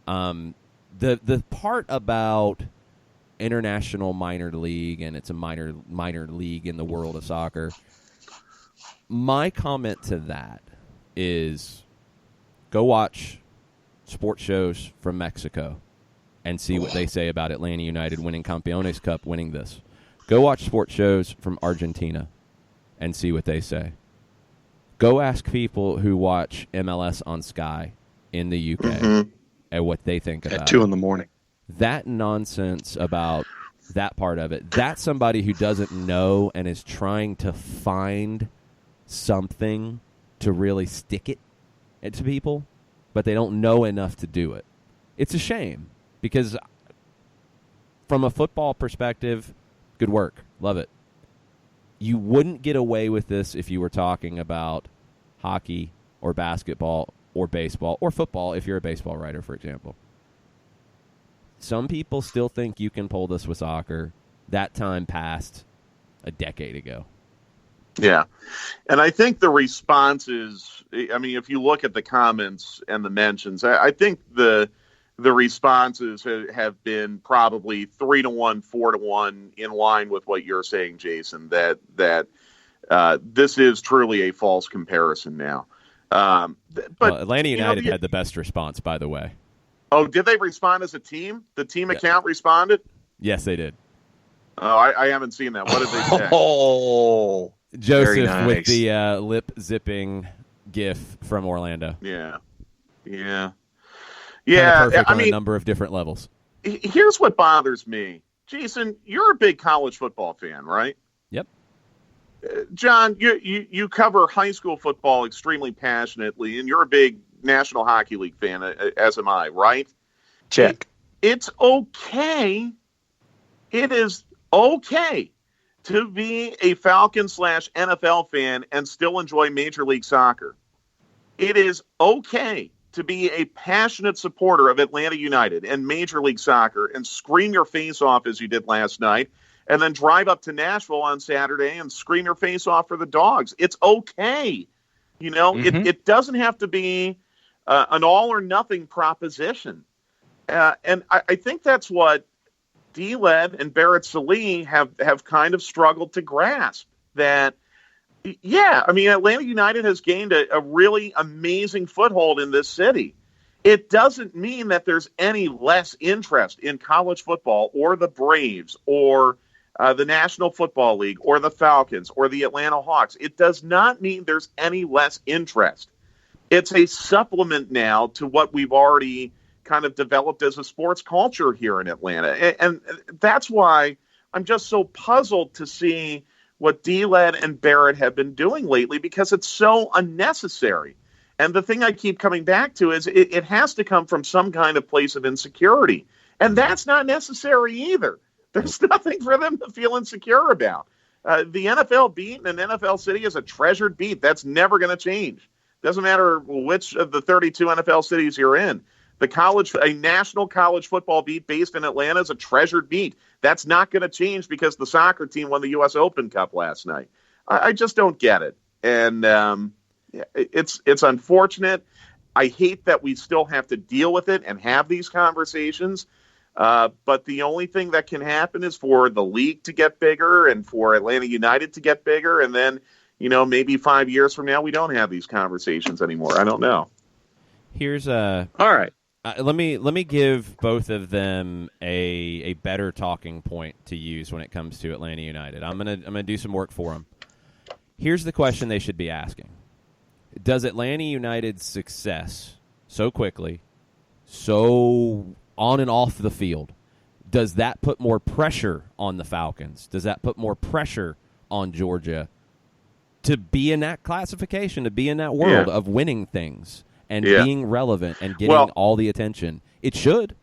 The part about international minor league and it's a minor league in the world of soccer, my comment to that is go watch sports shows from Mexico and see what they say about Atlanta United winning Campeones Cup, winning this. Go watch sports shows from Argentina and see what they say. Go ask people who watch MLS on Sky in the UK and what they think about it. At 2 a.m. That nonsense about that part of it, that's somebody who doesn't know and is trying to find something to really stick it to people, but they don't know enough to do it. It's a shame because from a football perspective, good work. Love it. You wouldn't get away with this if you were talking about hockey or basketball or baseball or football if you're a baseball writer, for example. Some people still think you can pull this with soccer. That time passed a decade ago. Yeah. And I think the response is, I mean, if you look at the comments and the mentions, I think the responses have been probably 3-1, 4-1 in line with what you're saying, Jason, that this is truly a false comparison now. But Atlanta United had the best response, by the way. Oh, did they respond as a team? The team account responded? Yes, they did. Oh, I haven't seen that. What did they say? Oh, Joseph nice. With the lip zipping gif from Orlando. Yeah. Kind of perfect on a number of different levels. Here's what bothers me. Jason, you're a big college football fan, right? Yep. John, you cover high school football extremely passionately, and you're a big National Hockey League fan, as am I, right? Check. It's okay. It is okay to be a Falcons/NFL fan and still enjoy Major League Soccer. It is okay to be a passionate supporter of Atlanta United and Major League Soccer and scream your face off as you did last night and then drive up to Nashville on Saturday and scream your face off for the Dogs. It's okay. You know, it doesn't have to be an all-or-nothing proposition. And I think that's what D-Led and Barrett Sallee have kind of struggled to grasp. That, yeah, I mean, Atlanta United has gained a really amazing foothold in this city. It doesn't mean that there's any less interest in college football or the Braves or the National Football League or the Falcons or the Atlanta Hawks. It does not mean there's any less interest. It's a supplement now to what we've already kind of developed as a sports culture here in Atlanta. And that's why I'm just so puzzled to see what D-Led and Barrett have been doing lately, because it's so unnecessary. And the thing I keep coming back to is it has to come from some kind of place of insecurity. And that's not necessary either. There's nothing for them to feel insecure about. The NFL beat in an NFL city is a treasured beat. That's never going to change. Doesn't matter which of the 32 NFL cities you're in. A national college football beat based in Atlanta is a treasured beat. That's not going to change because the soccer team won the U.S. Open Cup last night. I just don't get it. And it's unfortunate. I hate that we still have to deal with it and have these conversations. But the only thing that can happen is for the league to get bigger and for Atlanta United to get bigger. And then, maybe 5 years from now, we don't have these conversations anymore. I don't know. Here's all right. Let me give both of them a better talking point to use when it comes to Atlanta United. I'm gonna do some work for them. Here's the question they should be asking: does Atlanta United's success so quickly, so on and off the field, does that put more pressure on the Falcons? Does that put more pressure on Georgia to be in that classification, to be in that world of winning things and being relevant and getting all the attention? It should.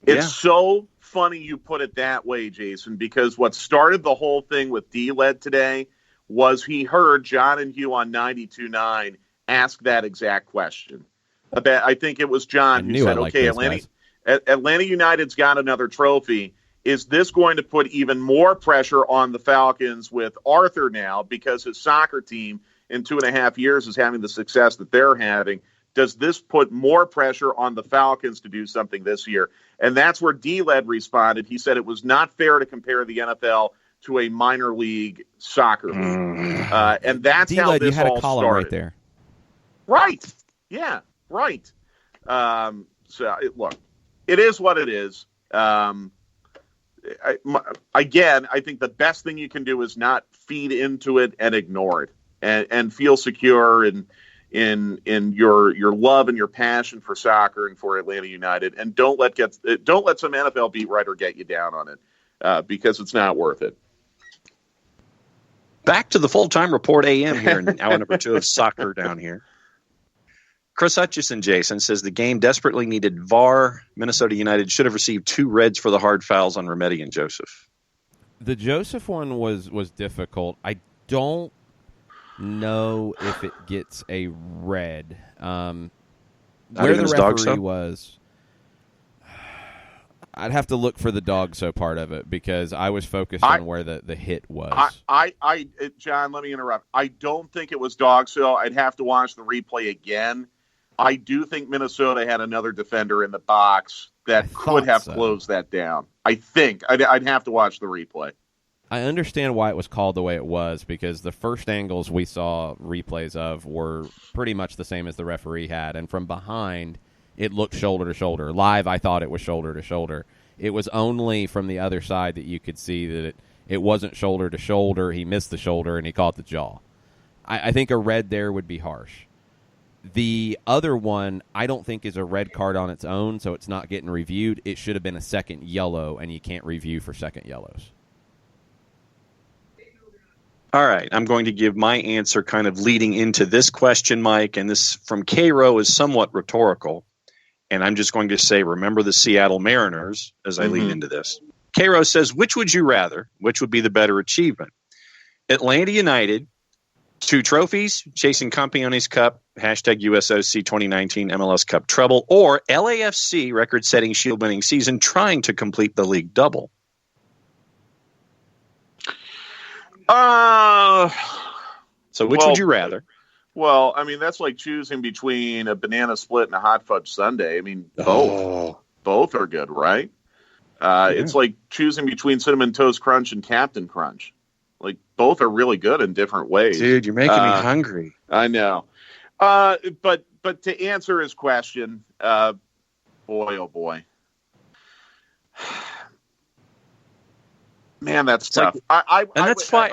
It's so funny you put it that way, Jason, because what started the whole thing with D-Led today was he heard John and Hugh on 92.9 ask that exact question. I think it was John who said, okay, Atlanta United's got another trophy. Is this going to put even more pressure on the Falcons with Arthur now because his soccer team in 2.5 years is having the success that they're having? Does this put more pressure on the Falcons to do something this year? And that's where D-Led responded. He said it was not fair to compare the NFL to a minor league soccer league. And that's D-Led, how this you had all a column started. right there. Right. Yeah, right. Look, it is what it is. I think the best thing you can do is not feed into it and ignore it, and feel secure in your love and your passion for soccer and for Atlanta United, and don't let some NFL beat writer get you down on it because it's not worth it. Back to the full-time report AM here in hour number 2 of Soccer Down Here. Chris Hutchison, Jason, says the game desperately needed VAR. Minnesota United should have received 2 reds for the hard fouls on Remedi and Joseph. The Joseph one was difficult. I don't know if it gets a red. Where the referee was, I'd have to look for the dog-so part of it because I was focused on where the hit was. John, let me interrupt. I don't think it was dog-so. I'd have to watch the replay again. I do think Minnesota had another defender in the box that could have closed that down. I think. I'd have to watch the replay. I understand why it was called the way it was because the first angles we saw replays of were pretty much the same as the referee had, and from behind it looked shoulder to shoulder. Live, I thought it was shoulder to shoulder. It was only from the other side that you could see that it wasn't shoulder to shoulder. He missed the shoulder, and he caught the jaw. I think a red there would be harsh. The other one, I don't think is a red card on its own, so it's not getting reviewed. It should have been a second yellow, and you can't review for second yellows. All right, I'm going to give my answer kind of leading into this question, Mike, and this from K-Row is somewhat rhetorical, and I'm just going to say, remember the Seattle Mariners as I lead into this. K-Row says, which would you rather? Which would be the better achievement? Atlanta United, 2 trophies, chasing Campeones Cup, #USOC 2019 MLS Cup treble, or LAFC record-setting Shield-winning season trying to complete the league double? So which would you rather? Well, I mean, that's like choosing between a banana split and a hot fudge sundae. I mean, both are good, right? It's like choosing between Cinnamon Toast Crunch and Captain Crunch. Like, both are really good in different ways. Dude, you're making me hungry. I know. But to answer his question, boy, oh boy. Man, that's tough. That's why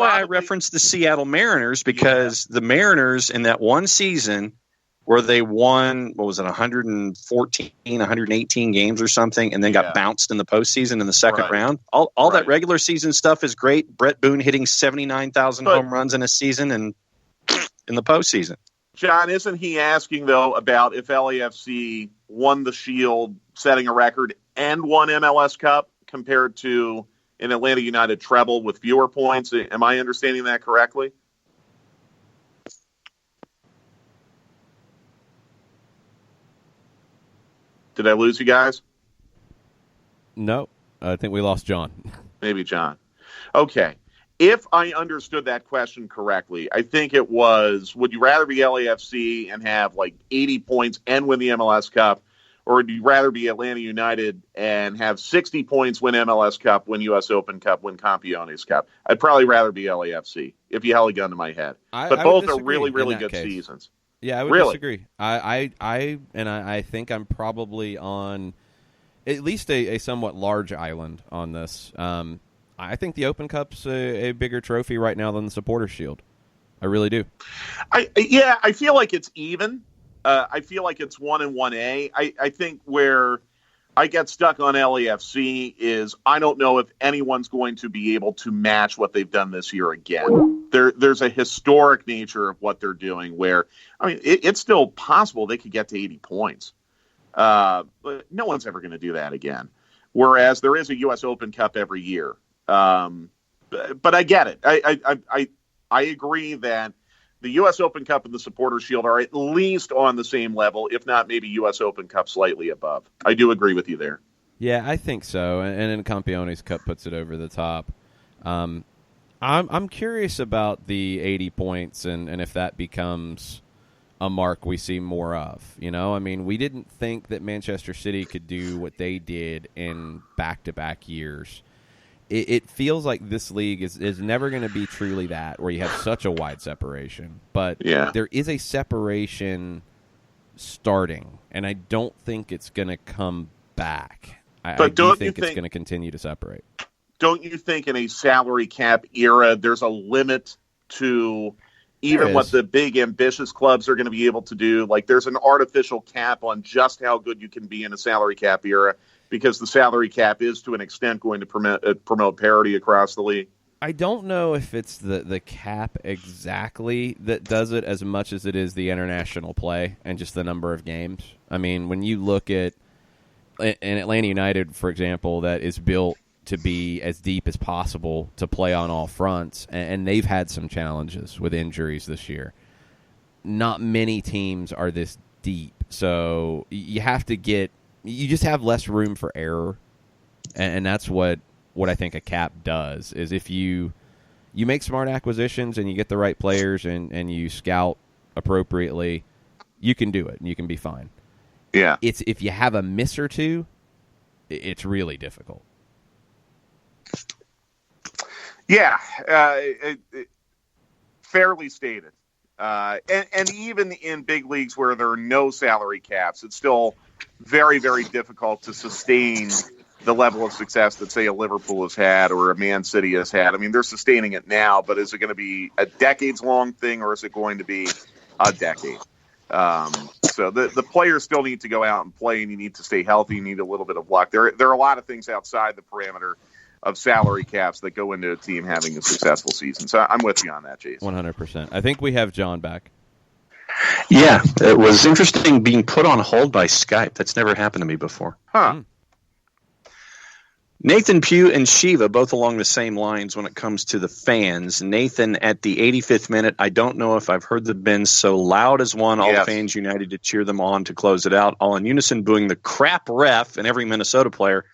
I referenced the Seattle Mariners, because the Mariners in that one season where they won, 114, 118 games or something, and then got bounced in the postseason in the second round. All that regular season stuff is great. Brett Boone hitting 79,000 home runs in a season and in the postseason. John, isn't he asking, though, about if LAFC won the Shield, setting a record, and won MLS Cup compared to an Atlanta United treble with fewer points? Am I understanding that correctly? Did I lose you guys? No, I think we lost John. Maybe John. Okay. If I understood that question correctly, I think it was, would you rather be LAFC and have like 80 points and win the MLS Cup, or would you rather be Atlanta United and have 60 points, win MLS Cup, win U.S. Open Cup, win Campeones Cup? I'd probably rather be LAFC if you held a gun to my head. But both are really, really good seasons. Yeah, I would disagree. I think I'm probably on at least a somewhat large island on this. I think the Open Cup's a bigger trophy right now than the Supporters' Shield. I really do. I feel like it's even. I feel like it's 1 and 1A. I think where I get stuck on LAFC is I don't know if anyone's going to be able to match what they've done this year again. There's a historic nature of what they're doing where, I mean, it's still possible they could get to 80 points. But no one's ever going to do that again. Whereas there is a U.S. Open Cup every year. But I get it. I agree that the U.S. Open Cup and the Supporters' Shield are at least on the same level, if not maybe U.S. Open Cup slightly above. I do agree with you there. Yeah, I think so. And then Campeones Cup puts it over the top. I'm curious about the 80 points and if that becomes a mark we see more of. You know, I mean, we didn't think that Manchester City could do what they did in back-to-back years. It feels like this league is never going to be truly that, where you have such a wide separation. But there is a separation starting, and I don't think it's going to come back. I do think it's going to continue to separate. Don't you think in a salary cap era, there's a limit to even what the big ambitious clubs are going to be able to do? Like there's an artificial cap on just how good you can be in a salary cap era, because the salary cap is, to an extent, going to promote parity across the league? I don't know if it's the cap exactly that does it as much as it is the international play and just the number of games. I mean, when you look at an Atlanta United, for example, that is built to be as deep as possible to play on all fronts, and they've had some challenges with injuries this year. Not many teams are this deep, so you have to get... You just have less room for error, and that's what I think a cap does, is if you make smart acquisitions and you get the right players and you scout appropriately, you can do it, and you can be fine. Yeah. It's if you have a miss or two, it's really difficult. Yeah, fairly stated. And even in big leagues where there are no salary caps, it's still very, very difficult to sustain the level of success that, say, a Liverpool has had or a Man City has had. I mean, they're sustaining it now, but is it going to be a decades-long thing, or is it going to be a decade? So the players still need to go out and play, and you need to stay healthy. You need a little bit of luck. There are a lot of things outside the parameter of salary caps that go into a team having a successful season. So I'm with you on that, Jason. 100%. I think we have John back. Yeah, it was interesting being put on hold by Skype. That's never happened to me before. Huh. Nathan Pugh and Shiva both along the same lines when it comes to the fans. Nathan, at the 85th minute, I don't know if I've heard the been so loud as one. All the fans united to cheer them on to close it out, all in unison booing the crap ref and every Minnesota player.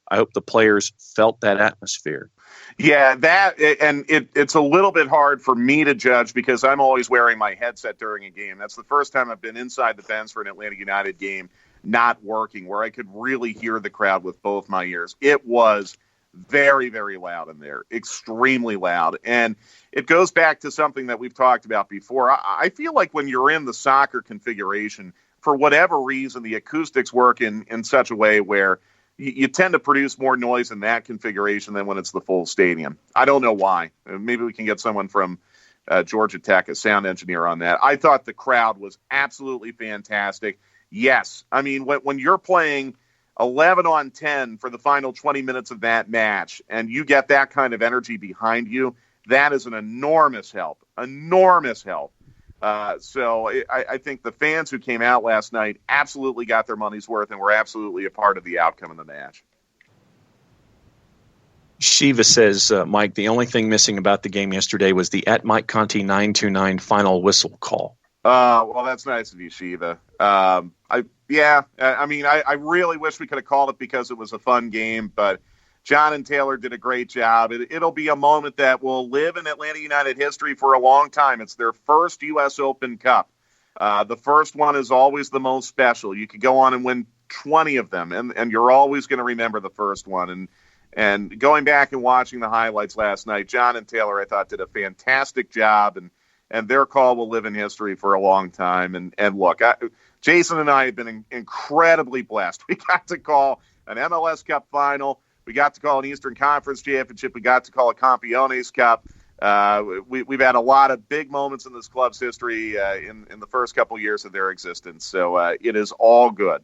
I hope the players felt that atmosphere. Yeah, it's a little bit hard for me to judge because I'm always wearing my headset during a game. That's the first time I've been inside the fence for an Atlanta United game not working, where I could really hear the crowd with both my ears. It was very, very loud in there, extremely loud. And it goes back to something that we've talked about before. I feel like when you're in the soccer configuration, for whatever reason, the acoustics work in such a way where you tend to produce more noise in that configuration than when it's the full stadium. I don't know why. Maybe we can get someone from Georgia Tech, a sound engineer, on that. I thought the crowd was absolutely fantastic. Yes. I mean, when you're playing 11 on 10 for the final 20 minutes of that match and you get that kind of energy behind you, that is an enormous help. Enormous help. So I think the fans who came out last night absolutely got their money's worth and were absolutely a part of the outcome of the match. Shiva says, Mike, the only thing missing about the game yesterday was the at Mike Conti 929 final whistle call. Well, that's nice of you, Shiva. I really wish we could have called it because it was a fun game, but John and Taylor did a great job. It'll be a moment that will live in Atlanta United history for a long time. It's their first U.S. Open Cup. The first one is always the most special. You could go on and win 20 of them, and you're always going to remember the first one. And going back and watching the highlights last night, John and Taylor, I thought, did a fantastic job, and their call will live in history for a long time. And look, Jason and I have been incredibly blessed. We got to call an MLS Cup final. We got to call an Eastern Conference Championship. We got to call a Campeones Cup. We've had a lot of big moments in this club's history in the first couple years of their existence. So it is all good.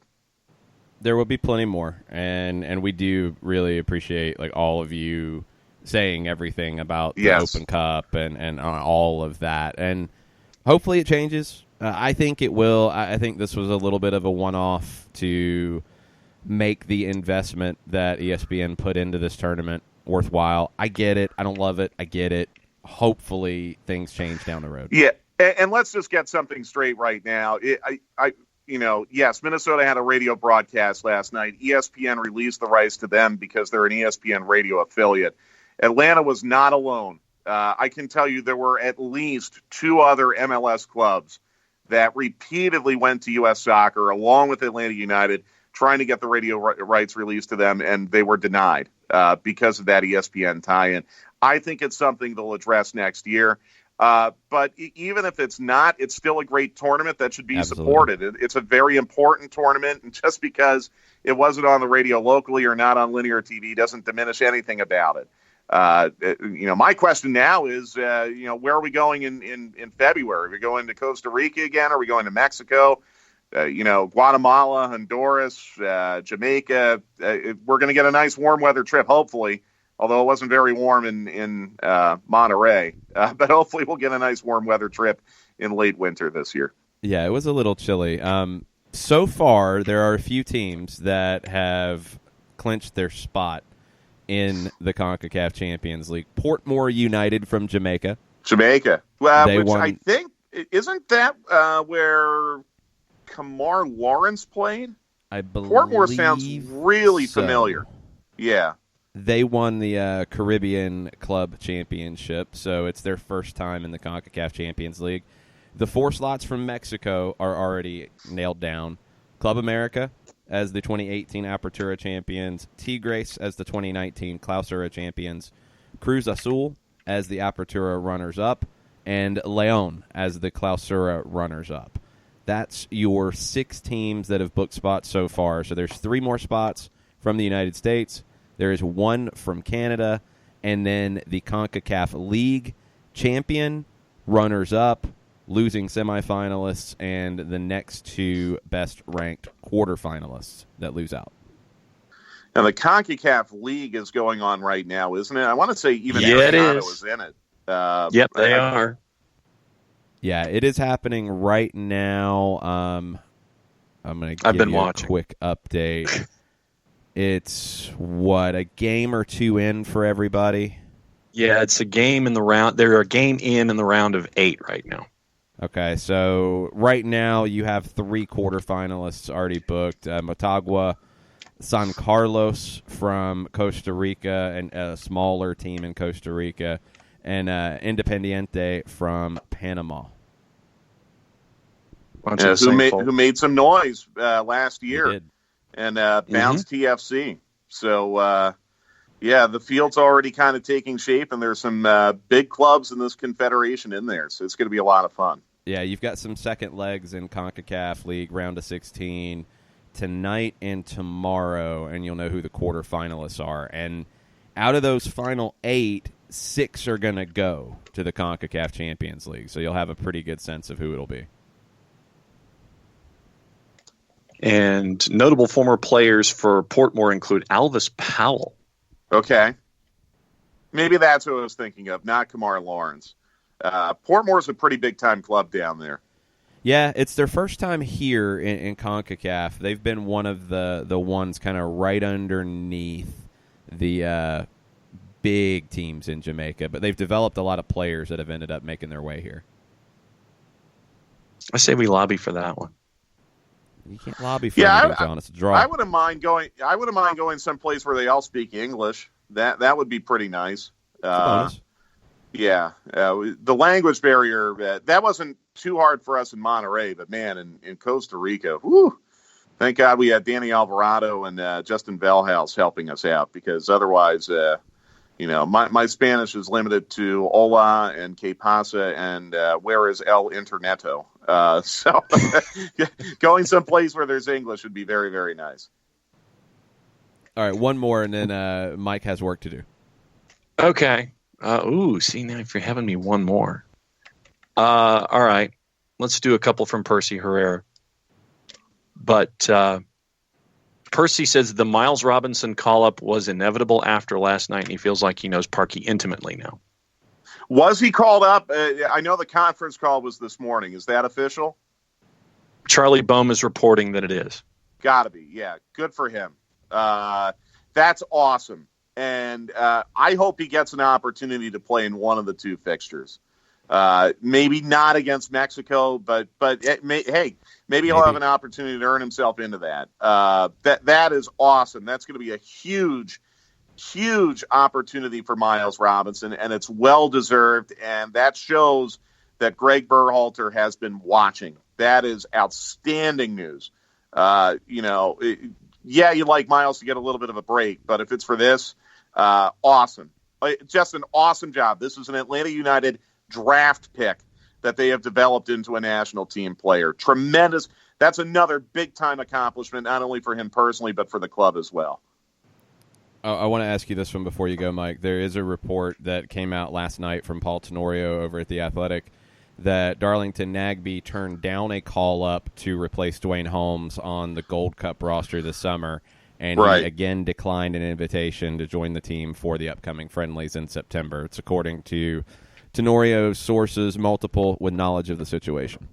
There will be plenty more, and we do really appreciate all of you saying everything about the Open Cup and all of that. And hopefully it changes. I think it will. I think this was a little bit of a one-off to make the investment that ESPN put into this tournament worthwhile. I get it. I don't love it. I get it. Hopefully things change down the road. Yeah, and let's just get something straight right now. Yes, Minnesota had a radio broadcast last night. ESPN released the rights to them because they're an ESPN radio affiliate. Atlanta was not alone. I can tell you there were at least 2 other MLS clubs that repeatedly went to U.S. Soccer, along with Atlanta United, trying to get the radio rights released to them, and they were denied because of that ESPN tie-in. I think it's something they'll address next year. But even if it's not, it's still a great tournament that should be supported. It's a very important tournament, and just because it wasn't on the radio locally or not on linear TV doesn't diminish anything about it. My question now is, where are we going in February? Are we going to Costa Rica again? Are we going to Mexico? Guatemala, Honduras, Jamaica. We're going to get a nice warm weather trip, hopefully. Although it wasn't very warm in Monterey. But hopefully we'll get a nice warm weather trip in late winter this year. Yeah, it was a little chilly. So far, there are a few teams that have clinched their spot in the CONCACAF Champions League. Portmore United from Jamaica. Which won. I think, isn't that where Kamar Lawrence played? I believe Portmore sounds really familiar. Yeah. They won the Caribbean Club Championship, so it's their first time in the CONCACAF Champions League. The 4 slots from Mexico are already nailed down. Club America as the 2018 Apertura champions, Tigres as the 2019 Clausura champions, Cruz Azul as the Apertura runners-up, and León as the Clausura runners-up. That's your 6 teams that have booked spots so far. So there's 3 more spots from the United States. There is 1 from Canada, and then the CONCACAF League champion, runners-up, losing semifinalists, and the next 2 best-ranked quarterfinalists that lose out. Now, the CONCACAF League is going on right now, isn't it? I want to say even Arizona is in it. Yep, they are. Yeah, it is happening right now. I'm going to give you a quick update. It's, a game or 2 in for everybody? Yeah, it's a game in the round. They're a game in the round of 8 right now. Okay, so right now you have 3 quarterfinalists already booked. Motagua, San Carlos from Costa Rica, and a smaller team in Costa Rica, and Independiente from Panama. Who made some noise last year. And Bounce TFC. So, the field's already kind of taking shape, and there's some big clubs in this confederation in there. So it's going to be a lot of fun. Yeah, you've got some second legs in CONCACAF League, round of 16, tonight and tomorrow, and you'll know who the quarterfinalists are. And out of those final 8, 6 are going to go to the CONCACAF Champions League. So you'll have a pretty good sense of who it'll be. And notable former players for Portmore include Alvis Powell. Okay. Maybe that's what I was thinking of, not Kamar Lawrence. Portmore's a pretty big-time club down there. Yeah, it's their first time here in CONCACAF. They've been one of the ones kind of right underneath the big teams in Jamaica, but they've developed a lot of players that have ended up making their way here. I say we lobby for that one. You can't lobby for anything, John. It's a draw. I wouldn't mind going someplace where they all speak English. That would be pretty nice. Bonus. Yeah, the language barrier that wasn't too hard for us in Monterey, but man, in Costa Rica, whew, thank God we had Danny Alvarado and Justin Velhouse helping us out, because otherwise, my Spanish is limited to hola and que pasa and where is el interneto. So going someplace where there's English would be very, very nice. All right, one more, and then Mike has work to do. Okay. See, now if you're having me one more. All right. Let's do a couple from Percy Herrera. But Percy says the Miles Robinson call-up was inevitable after last night, and he feels like he knows Parkey intimately now. Was he called up? I know the conference call was this morning. Is that official? Charlie Boehm is reporting that it is. Gotta be. Yeah. Good for him. That's awesome. And I hope he gets an opportunity to play in one of the two fixtures. Maybe not against Mexico, but maybe he'll have an opportunity to earn himself into that. That is awesome. That's going to be a huge opportunity for Miles Robinson, and it's well-deserved, and that shows that Greg Berhalter has been watching. That is outstanding news. You'd like Miles to get a little bit of a break, but if it's for this, awesome. Just an awesome job. This is an Atlanta United draft pick that they have developed into a national team player. Tremendous. That's another big-time accomplishment, not only for him personally, but for the club as well. I want to ask you this one before you go, Mike. There is a report that came out last night from Paul Tenorio over at The Athletic that Darlington Nagbe turned down a call-up to replace Dwayne Holmes on the Gold Cup roster this summer, and he again declined an invitation to join the team for the upcoming friendlies in September. It's according to Tenorio's sources, multiple with knowledge of the situation.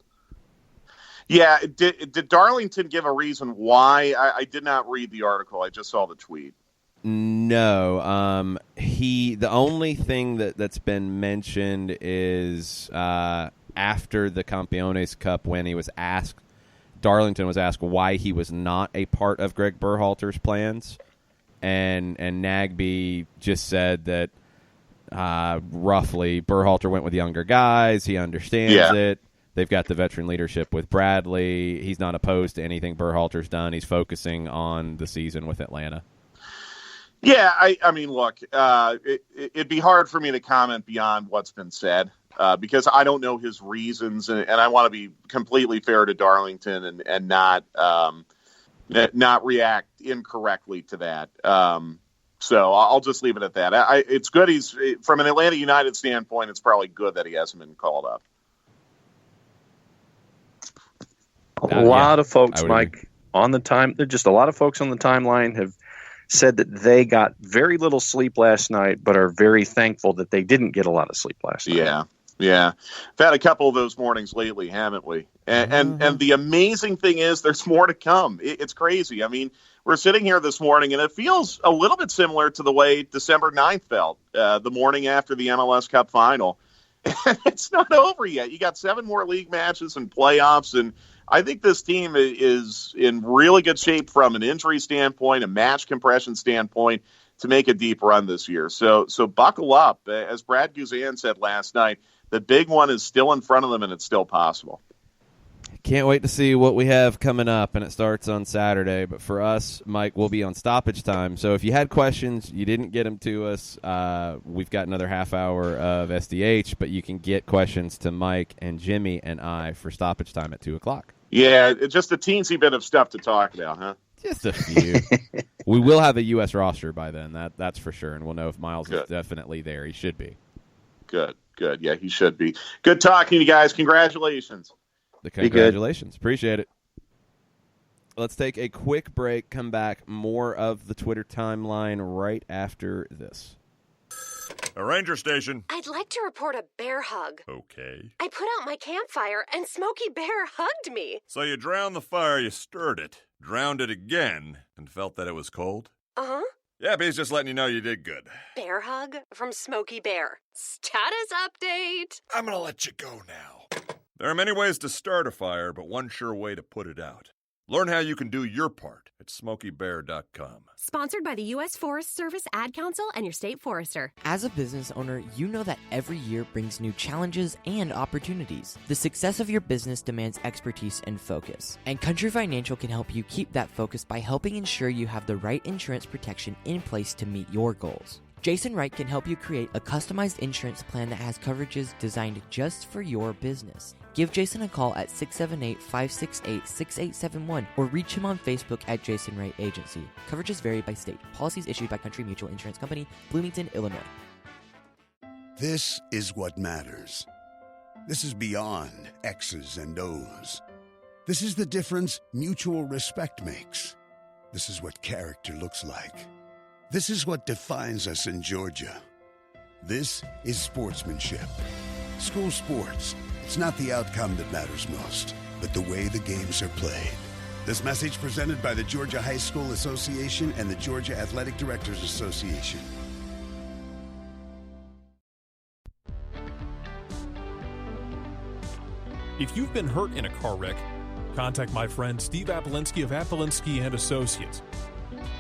Yeah, did Darlington give a reason why? I did not read the article. I just saw the tweet. No, the only thing that's been mentioned is after the Campeones Cup, when he was asked, Darlington was asked why he was not a part of Greg Berhalter's plans, and Nagbe just said that roughly Berhalter went with younger guys. He understands it. They've got the veteran leadership with Bradley. He's not opposed to anything Berhalter's done. He's focusing on the season with Atlanta. Yeah, I mean, look, it'd be hard for me to comment beyond what's been said because I don't know his reasons, and I want to be completely fair to Darlington and not react incorrectly to that. So I'll just leave it at that. It's good. He's from an Atlanta United standpoint, it's probably good that he hasn't been called up. A lot of folks, Mike, on the time. There's just a lot of folks on the timeline have said that they got very little sleep last night, but are very thankful that they didn't get a lot of sleep last night. Yeah. We've had a couple of those mornings lately, haven't we? And the amazing thing is there's more to come. It's crazy. I mean, we're sitting here this morning, and it feels a little bit similar to the way December 9th felt, the morning after the MLS Cup final. It's not over yet. You got 7 more league matches and playoffs, and I think this team is in really good shape from an injury standpoint, a match compression standpoint, to make a deep run this year. So buckle up. As Brad Guzan said last night, the big one is still in front of them, and it's still possible. Can't wait to see what we have coming up, and it starts on Saturday. But for us, Mike, we'll be on stoppage time. So if you had questions, you didn't get them to us, we've got another half hour of SDH, but you can get questions to Mike and Jimmy and I for stoppage time at 2 o'clock. Yeah, just a teensy bit of stuff to talk about, huh? Just a few. We will have a U.S. roster by then, that's for sure, and we'll know if Miles is definitely there. He should be. Good. Yeah, he should be. Good talking to you guys. Congratulations. Congratulations. Appreciate it. Let's take a quick break, come back, more of the Twitter timeline right after this. A ranger station. I'd like to report a bear hug. Okay. I put out my campfire and Smokey Bear hugged me. So you drowned the fire, you stirred it, drowned it again, and felt that it was cold? Uh-huh. Yeah, he's just letting you know you did good. Bear hug from Smokey Bear. Status update. I'm gonna let you go now. There are many ways to start a fire, but one sure way to put it out. Learn how you can do your part at SmokeyBear.com. Sponsored by the U.S. Forest Service, Ad Council, and your state forester. As a business owner, you know that every year brings new challenges and opportunities. The success of your business demands expertise and focus. And Country Financial can help you keep that focus by helping ensure you have the right insurance protection in place to meet your goals. Jason Wright can help you create a customized insurance plan that has coverages designed just for your business. Give Jason a call at 678-568-6871 or reach him on Facebook at Jason Wright Agency. Coverages vary by state. Policies issued by Country Mutual Insurance Company, Bloomington, Illinois. This is what matters. This is beyond X's and O's. This is the difference mutual respect makes. This is what character looks like. This is what defines us in Georgia. This is sportsmanship. School sports. It's not the outcome that matters most, but the way the games are played. This message presented by the Georgia High School Association and the Georgia Athletic Directors Association. If you've been hurt in a car wreck, contact my friend Steve Apolinsky of Apolinsky & Associates.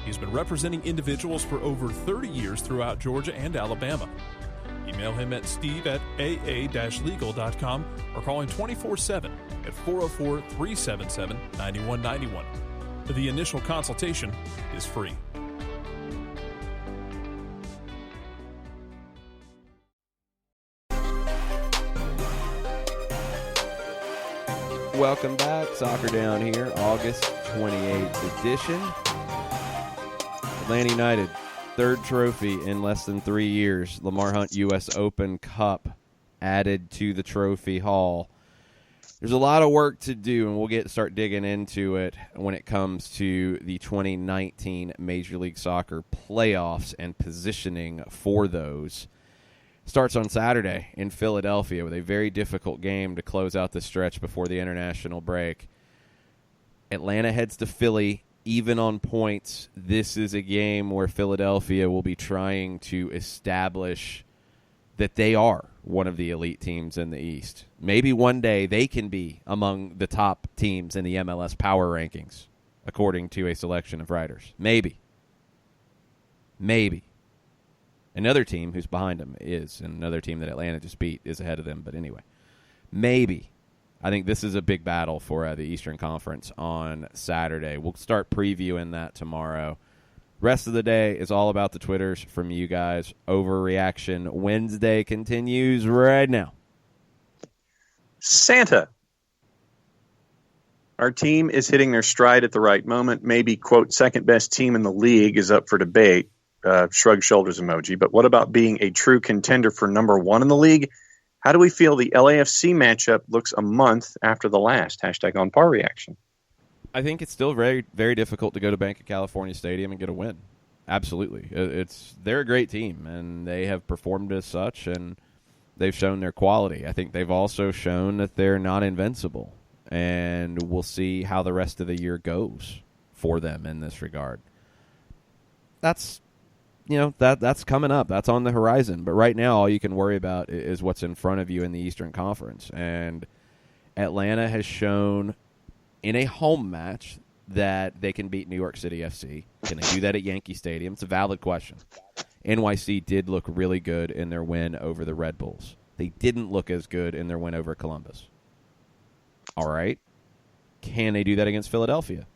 He's been representing individuals for over 30 years throughout Georgia and Alabama. Email him at steve@aa-legal.com or call him 24/7 at 404-377-9191. The initial consultation is free. Welcome back. Soccer Down here, August 28th edition. Atlanta United, third trophy in less than 3 years. Lamar Hunt U.S. Open Cup added to the trophy haul. There's a lot of work to do, and we'll start digging into it when it comes to the 2019 Major League Soccer playoffs and positioning for those. Starts on Saturday in Philadelphia with a very difficult game to close out the stretch before the international break. Atlanta heads to Philly, even on points. This is a game where Philadelphia will be trying to establish that they are one of the elite teams in the East. Maybe one day they can be among the top teams in the MLS power rankings, according to a selection of writers. Maybe. Another team who's behind them is, and another team that Atlanta just beat is ahead of them. But anyway, maybe. I think this is a big battle for the Eastern Conference on Saturday. We'll start previewing that tomorrow. Rest of the day is all about the Twitters from you guys. Overreaction Wednesday continues right now. Santa. Our team is hitting their stride at the right moment. Maybe, quote, second best team in the league is up for debate. Shrug shoulders emoji. But what about being a true contender for number one in the league? How do we feel the LAFC matchup looks a month after the last? Hashtag on par reaction. I think it's still very, very difficult to go to Bank of California Stadium and get a win. Absolutely. They're a great team, and they have performed as such, and they've shown their quality. I think they've also shown that they're not invincible, and we'll see how the rest of the year goes for them in this regard. That's coming up. That's on the horizon. But right now, all you can worry about is what's in front of you in the Eastern Conference. And Atlanta has shown in a home match that they can beat New York City FC. Can they do that at Yankee Stadium? It's a valid question. NYC did look really good in their win over the Red Bulls. They didn't look as good in their win over Columbus. All right. Can they do that against Philadelphia,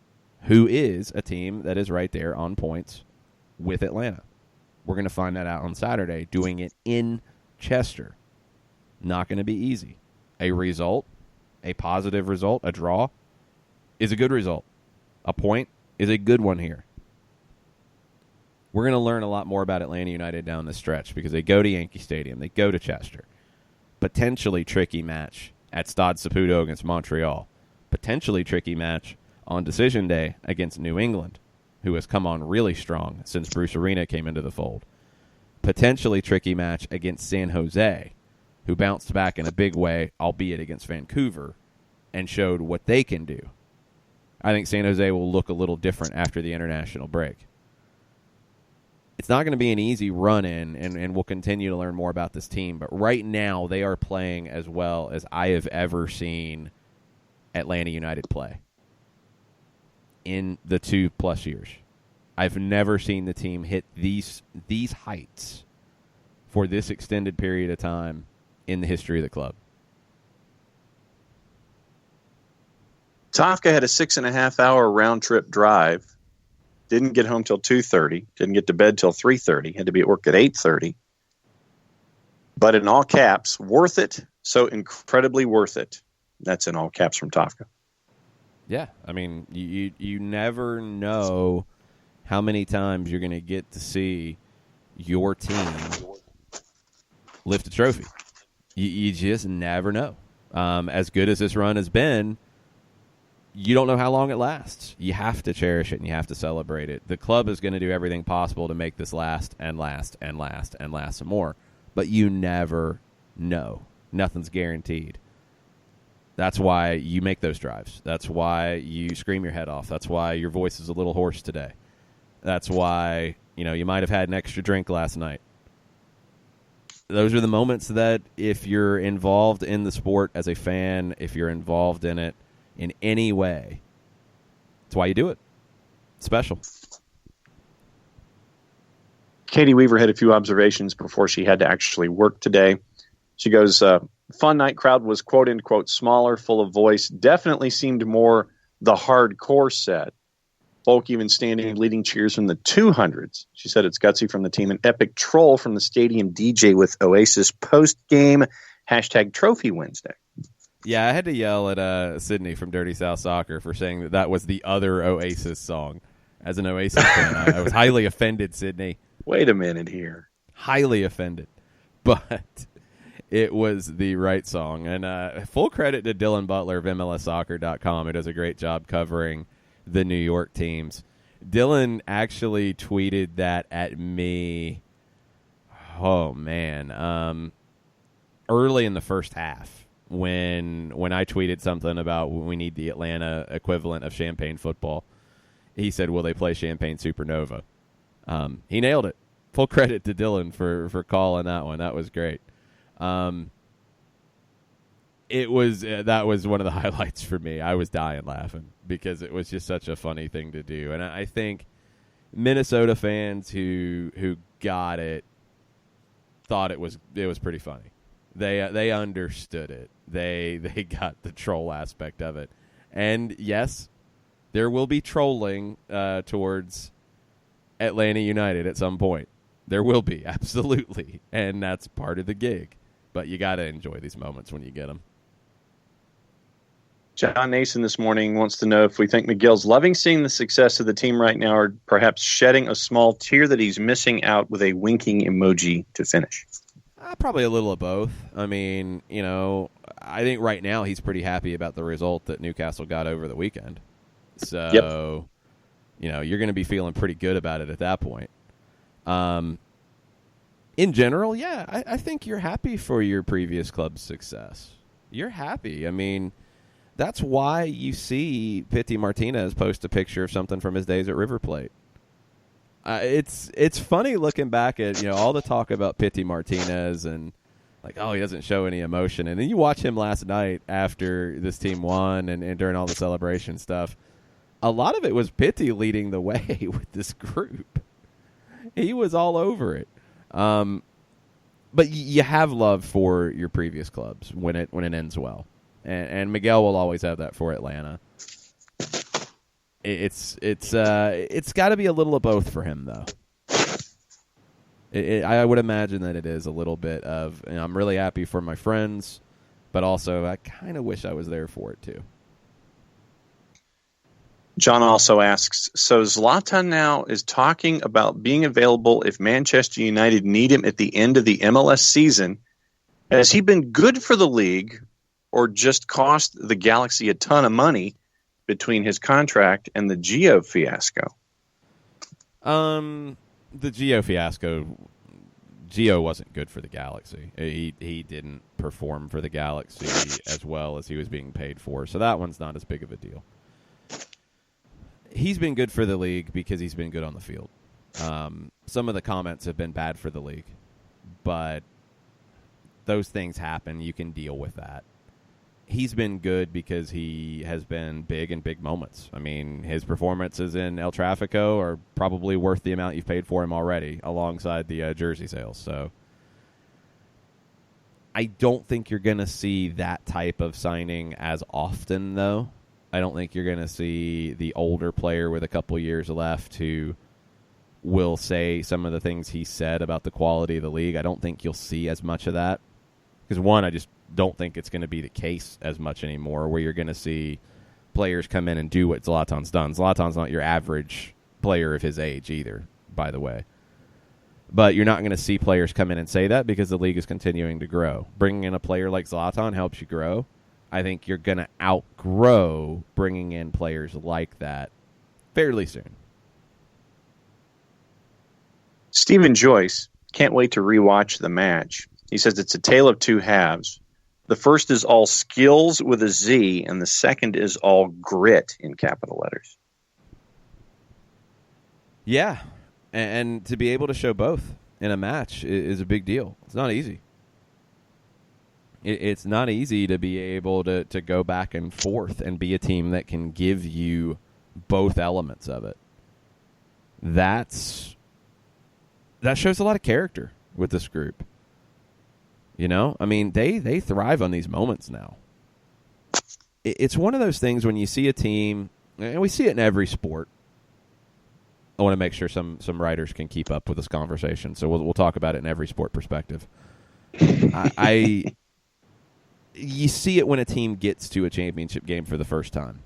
who is a team that is right there on points with Atlanta? We're going to find that out on Saturday, doing it in Chester. Not going to be easy. A result, a positive result, a draw, is a good result. A point is a good one here. We're going to learn a lot more about Atlanta United down the stretch because they go to Yankee Stadium. They go to Chester. Potentially tricky match at Stade Saputo against Montreal. Potentially tricky match on decision day against New England, who has come on really strong since Bruce Arena came into the fold. potentially tricky match against San Jose, who bounced back in a big way, albeit against Vancouver, and showed what they can do. I think San Jose will look a little different after the international break. It's not going to be an easy run-in, and we'll continue to learn more about this team, but right now they are playing as well as I have ever seen Atlanta United play in the 2+ years. I've never seen the team hit these heights for this extended period of time in the history of the club. Tafka had a 6.5-hour round-trip drive. Didn't get home till 2:30. Didn't get to bed till 3:30. Had to be at work at 8:30. But in all caps, worth it. So incredibly worth it. That's in all caps from Tafka. Yeah, I mean, you never know how many times you're going to get to see your team lift a trophy. You just never know. As good as this run has been, you don't know how long it lasts. You have to cherish it and you have to celebrate it. The club is going to do everything possible to make this last and last and last and last some more. But you never know. Nothing's guaranteed. That's why you make those drives. That's why you scream your head off. That's why your voice is a little hoarse today. That's why, you might have had an extra drink last night. Those are the moments that if you're involved in the sport as a fan, if you're involved in it in any way, that's why you do it. It's special. Katie Weaver had a few observations before she had to actually work today. She goes, fun night, crowd was quote unquote smaller, full of voice, definitely seemed more the hardcore set. Folk even standing and leading cheers from the 200s. She said it's gutsy from the team. An epic troll from the stadium DJ with Oasis post-game #Trophy Wednesday. Yeah, I had to yell at Sydney from Dirty South Soccer for saying that was the other Oasis song. As an Oasis fan, I was highly offended, Sydney. Wait a minute here. Highly offended. But it was the right song. And full credit to Dylan Butler of MLSsoccer.com, who does a great job covering the New York teams. Dylan actually tweeted that at me, early in the first half when I tweeted something about we need the Atlanta equivalent of Champagne football. He said, will they play Champagne Supernova? He nailed it. Full credit to Dylan for calling that one. That was great. That was one of the highlights for me. I was dying laughing because it was just such a funny thing to do. And I think Minnesota fans who got it thought it was pretty funny. They understood it. They got the troll aspect of it. And yes, there will be trolling towards Atlanta United at some point. There will be, absolutely. And that's part of the gig. But you got to enjoy these moments when you get them. John Nason this morning wants to know if we think McGill's loving seeing the success of the team right now or perhaps shedding a small tear that he's missing out with a winking emoji to finish. Probably a little of both. I mean, I think right now he's pretty happy about the result that Newcastle got over the weekend. So, you're going to be feeling pretty good about it at that point. In general, yeah, I think you're happy for your previous club's success. You're happy. I mean, that's why you see Pity Martinez post a picture of something from his days at River Plate. It's funny looking back at all the talk about Pity Martinez and he doesn't show any emotion, and then you watch him last night after this team won and during all the celebration stuff. A lot of it was Pity leading the way with this group. He was all over it. But you have love for your previous clubs when it ends well. And Miguel will always have that for Atlanta. It's got to be a little of both for him, though. I would imagine that it is a little bit of, I'm really happy for my friends, but also I kind of wish I was there for it, too. John also asks, so Zlatan now is talking about being available if Manchester United need him at the end of the MLS season. Has he been good for the league or just cost the Galaxy a ton of money between his contract and the Gio fiasco? The Gio fiasco Gio wasn't good for the Galaxy. He didn't perform for the Galaxy as well as he was being paid for, so that one's not as big of a deal. He's been good for the league because he's been good on the field. Some of the comments have been bad for the league, but those things happen. You can deal with that. He's been good because he has been big in big moments. I mean, his performances in El Tráfico are probably worth the amount you've paid for him already, alongside the jersey sales. So I don't think you're going to see that type of signing as often, though. I don't think you're going to see the older player with a couple years left who will say some of the things he said about the quality of the league. I don't think you'll see as much of that. Because, one, I just don't think it's going to be the case as much anymore, where you're going to see players come in and do what Zlatan's done. Zlatan's not your average player of his age either, by the way. But you're not going to see players come in and say that because the league is continuing to grow. Bringing in a player like Zlatan helps you grow. I think you're going to outgrow bringing in players like that fairly soon. Stephen Joyce can't wait to rewatch the match. He says it's a tale of two halves. The first is all skills with a Z, and the second is all grit in capital letters. Yeah, and to be able to show both in a match is a big deal. It's not easy. It's not easy to be able to go back and forth and be a team that can give you both elements of it. That shows a lot of character with this group. You know, I mean, they thrive on these moments now. It's one of those things when you see a team, and we see it in every sport. I want to make sure some writers can keep up with this conversation, so we'll talk about it in every sport perspective. You see it when a team gets to a championship game for the first time,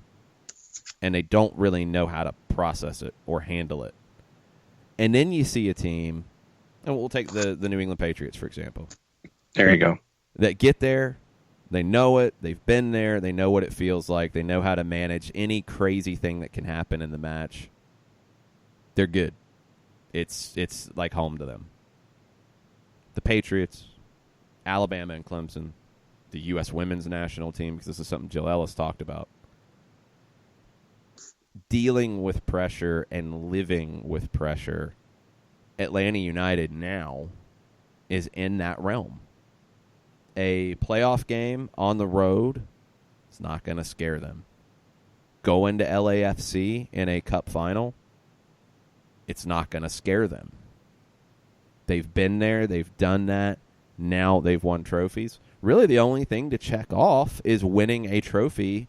and they don't really know how to process it or handle it. And then you see a team, and we'll take the New England Patriots, for example. There you go. That get there, they know it, they've been there, they know what it feels like, they know how to manage any crazy thing that can happen in the match. They're good. It's like home to them. The Patriots, Alabama and Clemson, the U.S. women's national team, because this is something Jill Ellis talked about. Dealing with pressure and living with pressure, Atlanta United now is in that realm. A playoff game on the road, it's not going to scare them. Going to LAFC in a cup final, it's not going to scare them. They've been there. They've done that. Now they've won trophies. Really, the only thing to check off is winning a trophy,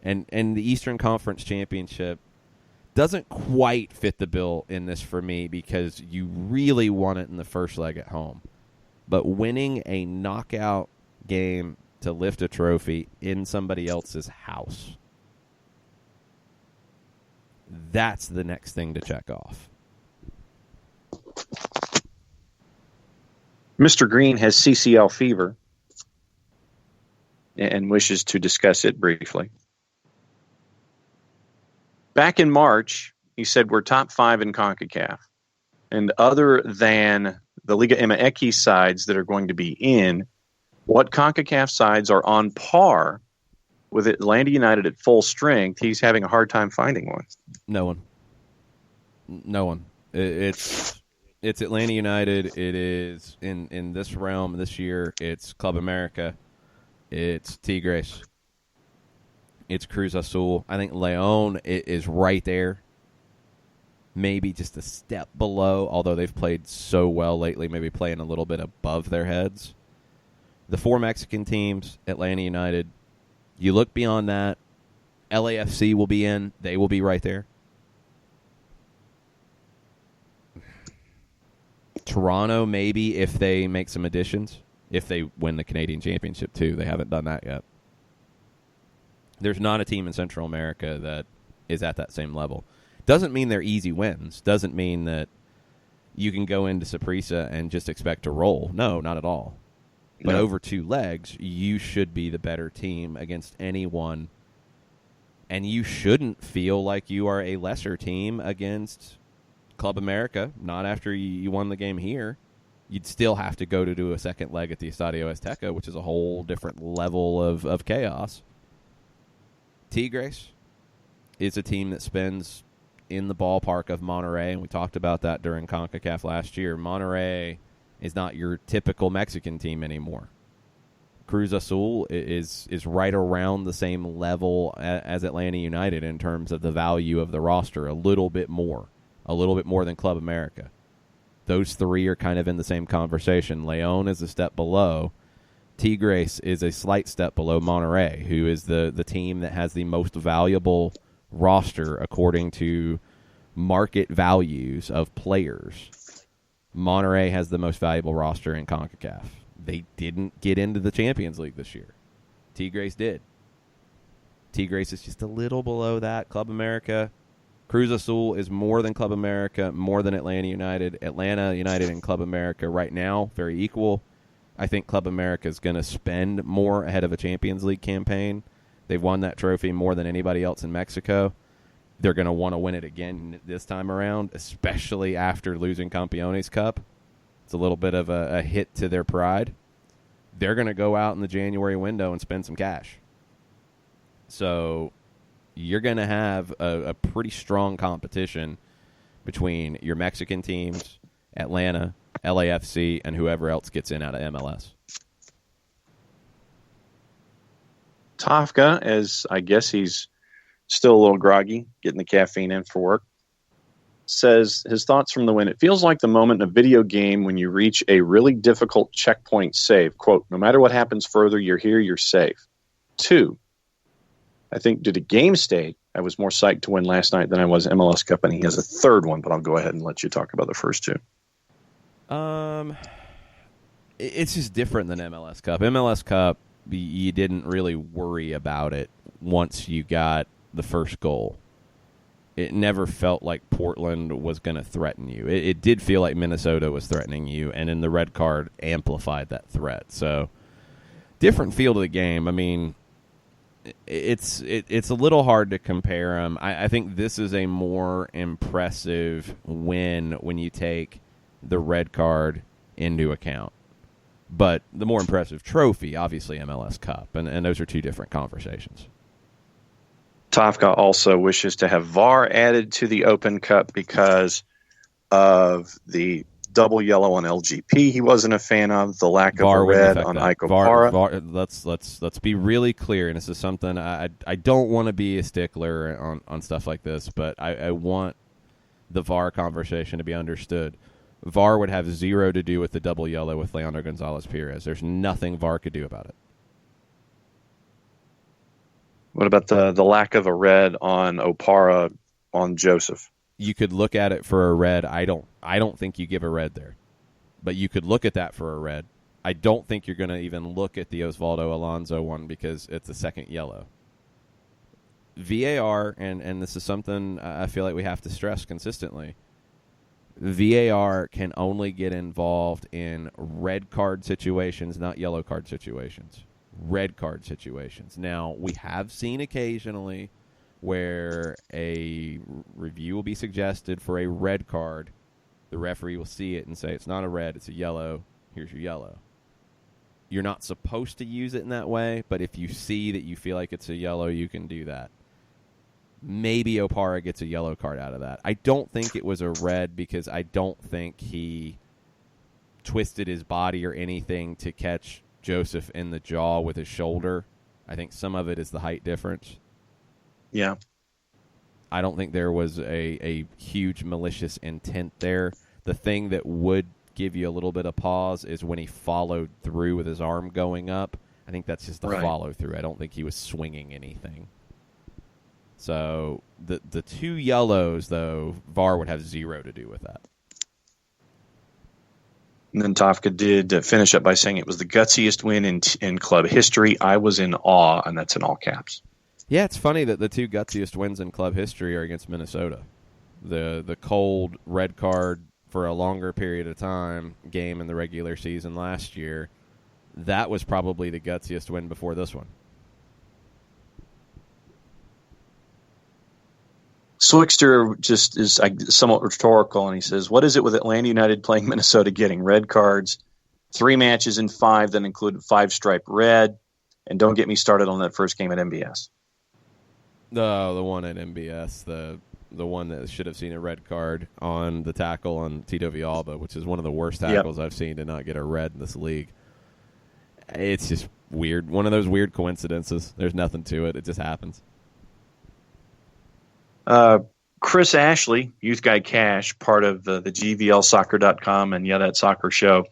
and the Eastern Conference Championship doesn't quite fit the bill in this for me because you really want it in the first leg at home. But winning a knockout game to lift a trophy in somebody else's house, that's the next thing to check off. Mr. Green has CCL fever and wishes to discuss it briefly. Back in March, he said we're top 5 in CONCACAF. And other than the Liga MX sides that are going to be in, what CONCACAF sides are on par with Atlanta United at full strength, he's having a hard time finding one. No one. It's Atlanta United. It is in this realm this year. It's Club America. It's Tigres. It's Cruz Azul. I think León is right there. Maybe just a step below, although they've played so well lately, maybe playing a little bit above their heads. The 4 Mexican teams, Atlanta United. You look beyond that, LAFC will be in. They will be right there. Toronto, maybe, if they make some additions. If they win the Canadian Championship, too. They haven't done that yet. There's not a team in Central America that is at that same level. Doesn't mean they're easy wins. Doesn't mean that you can go into Saprissa and just expect to roll. No, not at all. But over 2 legs, you should be the better team against anyone. And you shouldn't feel like you are a lesser team against Club America. Not after you won the game here. you'd still have to go to do a second leg at the Estadio Azteca, which is a whole different level of chaos. Tigres is a team that spends in the ballpark of Monterrey, and we talked about that during CONCACAF last year. Monterrey is not your typical Mexican team anymore. Cruz Azul is right around the same level as Atlanta United in terms of the value of the roster, a little bit more than Club America. Those three are kind of in the same conversation. León is a step below. Tigres is a slight step below Monterrey, who is the team that has the most valuable roster according to market values of players. Monterrey has the most valuable roster in CONCACAF. They didn't get into the Champions League this year. Tigres did. Tigres is just a little below that. Club America, Cruz Azul is more than Club America, more than Atlanta United. Atlanta United and Club America right now, very equal. I think Club America is going to spend more ahead of a Champions League campaign. They've won that trophy more than anybody else in Mexico. They're going to want to win it again this time around, especially after losing Campeones Cup. It's a little bit of a hit to their pride. They're going to go out in the January window and spend some cash. So you're going to have a pretty strong competition between your Mexican teams, Atlanta, LAFC, and whoever else gets in out of MLS. Tafka, as I guess he's still a little groggy, getting the caffeine in for work, says his thoughts from the win. It feels like the moment in a video game when you reach a really difficult checkpoint save. Quote, no matter what happens further, you're here, you're safe. 2, I think due to game state, I was more psyched to win last night than I was MLS Cup, and he has a third one, but I'll go ahead and let you talk about the first 2. It's just different than MLS Cup. MLS Cup, you didn't really worry about it once you got the first goal. It never felt like Portland was going to threaten you. It did feel like Minnesota was threatening you, and then the red card amplified that threat. So, different feel to the game. I mean, it's a little hard to compare them. I think this is a more impressive win when you take the red card into account. But the more impressive trophy, obviously MLS Cup, and those are two different conversations. Tafka also wishes to have VAR added to the Open Cup because of the double yellow on LGP he wasn't a fan of, the lack of VAR a red on Ike Opara. Let's be really clear, and this is something I don't want to be a stickler on stuff like this, but I want the VAR conversation to be understood. VAR would have zero to do with the double yellow with Leandro Gonzalez-Perez. There's nothing VAR could do about it. What about the lack of a red on Opara on Joseph? You could look at it for a red. I don't think you give a red there. But you could look at that for a red. I don't think you're going to even look at the Osvaldo Alonso one because it's a second yellow. VAR, and this is something I feel like we have to stress consistently, VAR can only get involved in red card situations, not yellow card situations. Red card situations. Now, we have seen occasionally where a review will be suggested for a red card. The referee will see it and say, it's not a red, it's a yellow. Here's your yellow. You're not supposed to use it in that way, but if you see that you feel like it's a yellow, you can do that. Maybe Opara gets a yellow card out of that. I don't think it was a red because I don't think he twisted his body or anything to catch Joseph in the jaw with his shoulder. I think some of it is the height difference. Yeah. I don't think there was a huge malicious intent there. The thing that would give you a little bit of pause is when he followed through with his arm going up. I think that's just a follow through. I don't think he was swinging anything. So the two yellows, though, VAR would have zero to do with that. And then Tafka did finish up by saying it was the gutsiest win in club history. I was in awe, and that's in all caps. Yeah, it's funny that the two gutsiest wins in club history are against Minnesota. The cold red card for a longer period of time game in the regular season last year, that was probably the gutsiest win before this one. Swickster just is somewhat rhetorical, and he says, what is it with Atlanta United playing Minnesota getting red cards, 3 matches in 5 that included 5-stripe red, and don't get me started on that first game at MBS. The one at MBS, the one that should have seen a red card on the tackle on Tito Villalba, which is one of the worst tackles I've seen to not get a red in this league. It's just weird. One of those weird coincidences. There's nothing to it. It just happens. Chris Ashley, Youth Guy Cash, part of the GVLsoccer.com and That Soccer Show,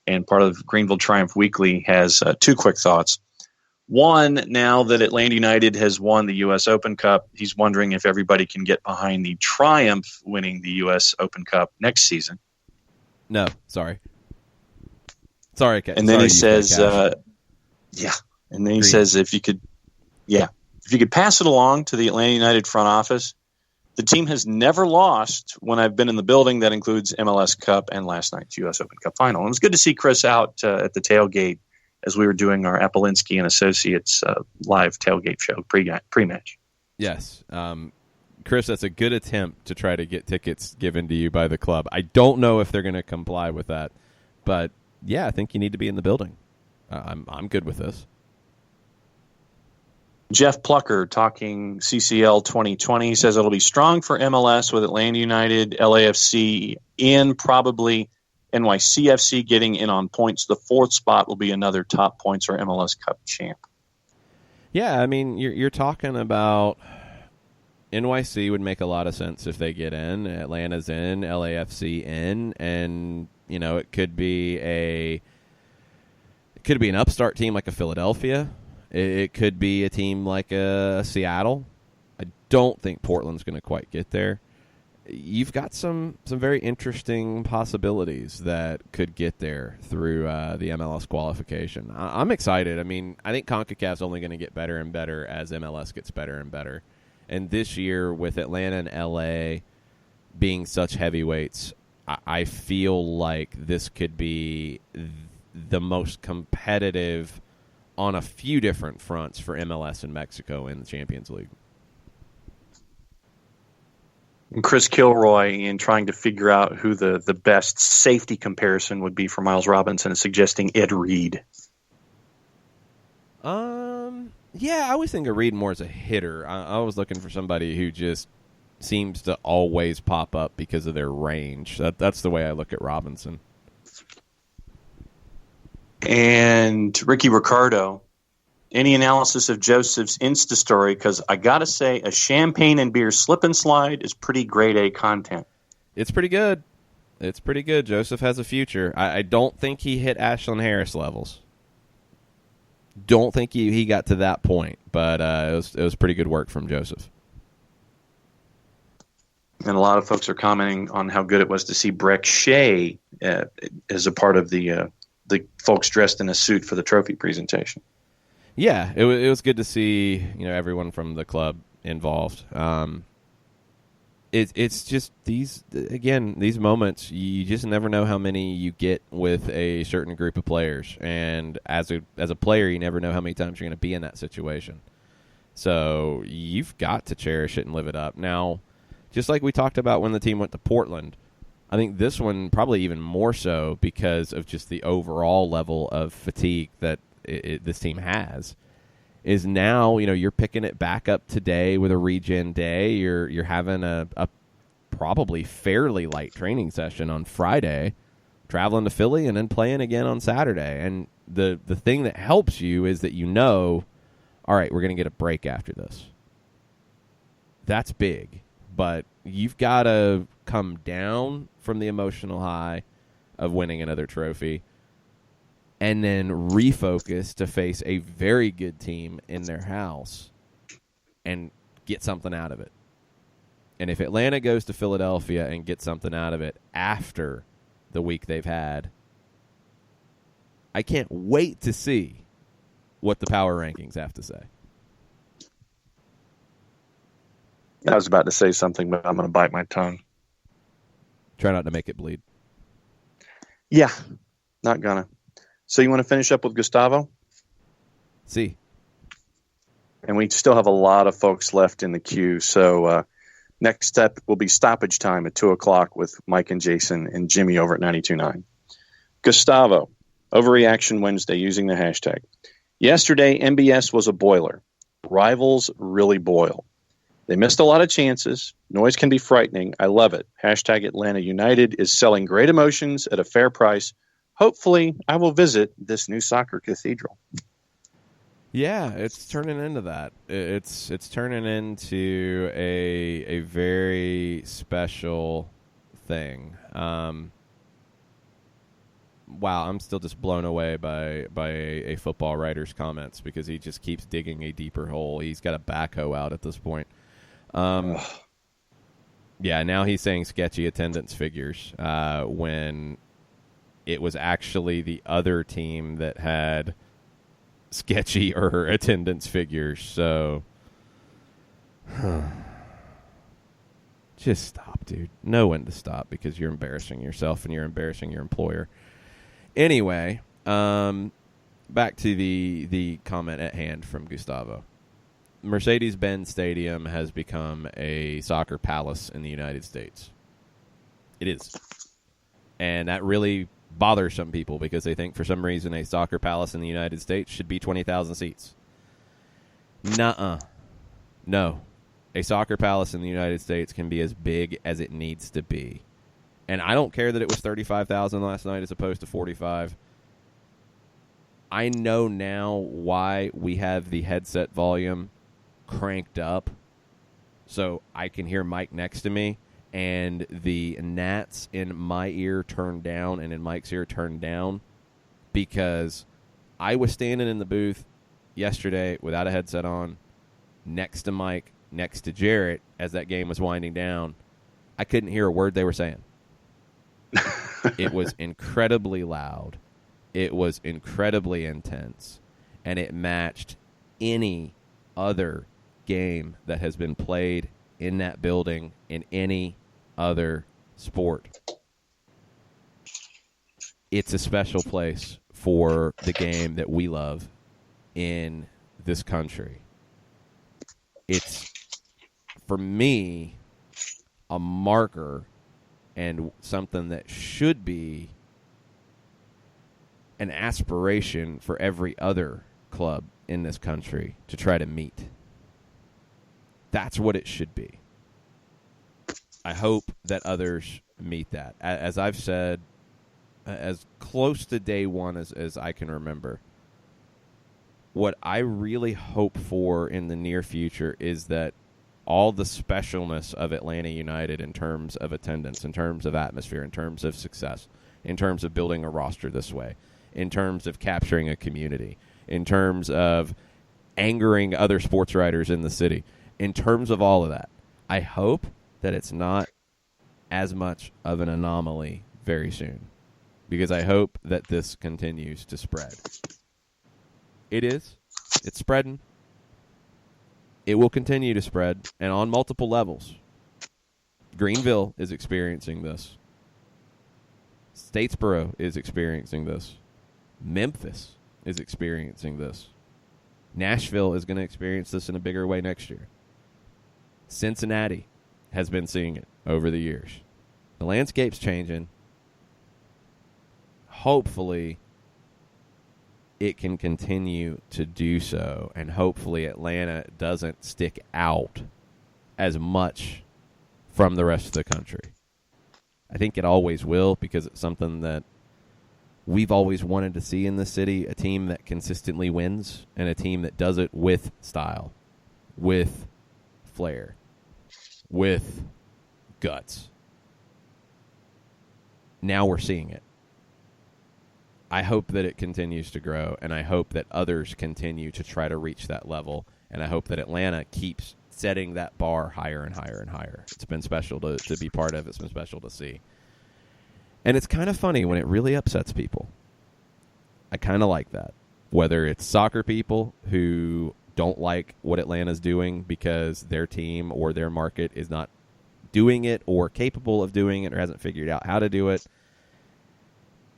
and part of Greenville Triumph Weekly, has 2 quick thoughts. One, now that Atlanta United has won the U.S. Open Cup, he's wondering if everybody can get behind the Triumph winning the U.S. Open Cup next season. No, sorry. Sorry, Cash. And then he says, and then he says if you could pass it along to the Atlanta United front office. The team has never lost when I've been in the building. That includes MLS Cup and last night's U.S. Open Cup final. And it was good to see Chris out at the tailgate as we were doing our Apolinski and Associates live tailgate show pre-match. Yes. Chris, that's a good attempt to try to get tickets given to you by the club. I don't know if they're going to comply with that. But, yeah, I think you need to be in the building. I'm good with this. Jeff Plucker, talking CCL 2020, says it'll be strong for MLS with Atlanta United, LAFC in, probably NYCFC getting in on points. The 4th spot will be another top points or MLS Cup champ. Yeah, I mean, you're talking about NYC would make a lot of sense if they get in. Atlanta's in, LAFC in, and it could be an upstart team like a Philadelphia. It could be a team like a Seattle. I don't think Portland's going to quite get there. You've got some very interesting possibilities that could get there through the MLS qualification. I'm excited. I mean, I think CONCACAF's only going to get better and better as MLS gets better and better. And this year, with Atlanta and LA being such heavyweights, I feel like this could be the most competitive on a few different fronts for MLS and Mexico in the Champions League. And Chris Kilroy, in trying to figure out who the best safety comparison would be for Miles Robinson, is suggesting Ed Reed. Yeah, I always think of Reed more as a hitter. I was looking for somebody who just seems to always pop up because of their range. That's the way I look at Robinson. And Ricky Ricardo, any analysis of Joseph's Insta story? Because I got to say, a champagne and beer slip and slide is pretty grade A content. It's pretty good. It's pretty good. Joseph has a future. I don't think he hit Ashlyn Harris levels. Don't think he got to that point, but it was pretty good work from Joseph. And a lot of folks are commenting on how good it was to see Breck Shea as a part of the folks dressed in a suit for the trophy presentation. Yeah, it was good to see everyone from the club involved. It's just these moments, you just never know how many you get with a certain group of players, and as a player, you never know how many times you're going to be in that situation. So you've got to cherish it and live it up. Now, just like we talked about when the team went to Portland, I think this one probably even more so because of just the overall level of fatigue that this team has. Is now you're picking it back up today with a regen day. You're having a probably fairly light training session on Friday, traveling to Philly and then playing again on Saturday. And the thing that helps you is that all right, we're going to get a break after this. That's big, but you've got to come down from the emotional high of winning another trophy and then refocus to face a very good team in their house and get something out of it. And if Atlanta goes to Philadelphia and gets something out of it after the week they've had, I can't wait to see what the power rankings have to say. I was about to say something, but I'm going to bite my tongue. Try not to make it bleed. Yeah, not gonna. So you want to finish up with Gustavo? See. And we still have a lot of folks left in the queue. So Next step will be stoppage time at 2 o'clock with Mike and Jason and Jimmy over at 92.9. Gustavo, Overreaction Wednesday, using the hashtag. Yesterday, MBS was a boiler. Rivals really boil. They missed a lot of chances. Noise can be frightening. I love it. Hashtag Atlanta United is selling great emotions at a fair price. Hopefully, I will visit this new soccer cathedral. Yeah, it's turning into that. It's turning into a very special thing. Wow, I'm still just blown away by a football writer's comments because he just keeps digging a deeper hole. He's got a backhoe out at this point. Yeah, now he's saying sketchy attendance figures when it was actually the other team that had sketchy or attendance figures. So just stop, dude. Know when to stop because you're embarrassing yourself and you're embarrassing your employer. Anyway, back to the comment at hand from Gustavo. Mercedes-Benz Stadium has become a soccer palace in the United States. It is. And that really bothers some people because they think for some reason a soccer palace in the United States should be 20,000 seats. Nuh-uh. No. A soccer palace in the United States can be as big as it needs to be. And I don't care that it was 35,000 last night as opposed to 45. I know now why we have the headset volume cranked up so I can hear Mike next to me and the gnats in my ear turned down and in Mike's ear turned down because I was standing in the booth yesterday without a headset on next to Mike, next to Jarrett as that game was winding down. I couldn't hear a word they were saying. It was incredibly loud. It was incredibly intense. And it matched any other game that has been played in that building in any other sport. It's a special place for the game that we love in this country. It's, for me, a marker and something that should be an aspiration for every other club in this country to try to meet. That's what it should be. I hope that others meet that. As I've said, as close to day one as I can remember, what I really hope for in the near future is that all the specialness of Atlanta United in terms of attendance, in terms of atmosphere, in terms of success, in terms of building a roster this way, in terms of capturing a community, in terms of angering other sports writers in the city, in terms of all of that, I hope that it's not as much of an anomaly very soon because I hope that this continues to spread. It is. It's spreading. It will continue to spread, and on multiple levels. Greenville is experiencing this. Statesboro is experiencing this. Memphis is experiencing this. Nashville is going to experience this in a bigger way next year. Cincinnati has been seeing it over the years. The landscape's changing. Hopefully, it can continue to do so, and hopefully Atlanta doesn't stick out as much from the rest of the country. I think it always will because it's something that we've always wanted to see in the city, a team that consistently wins and a team that does it with style, with flair, with guts. Now we're seeing it. I hope that it continues to grow, and I hope that others continue to try to reach that level, and I hope that Atlanta keeps setting that bar higher and higher and higher. It's been special to be part of. It's been special to see. And it's kind of funny when it really upsets people. I kind of like that. Whether it's soccer people who don't like what Atlanta's doing because their team or their market is not doing it or capable of doing it or hasn't figured out how to do it.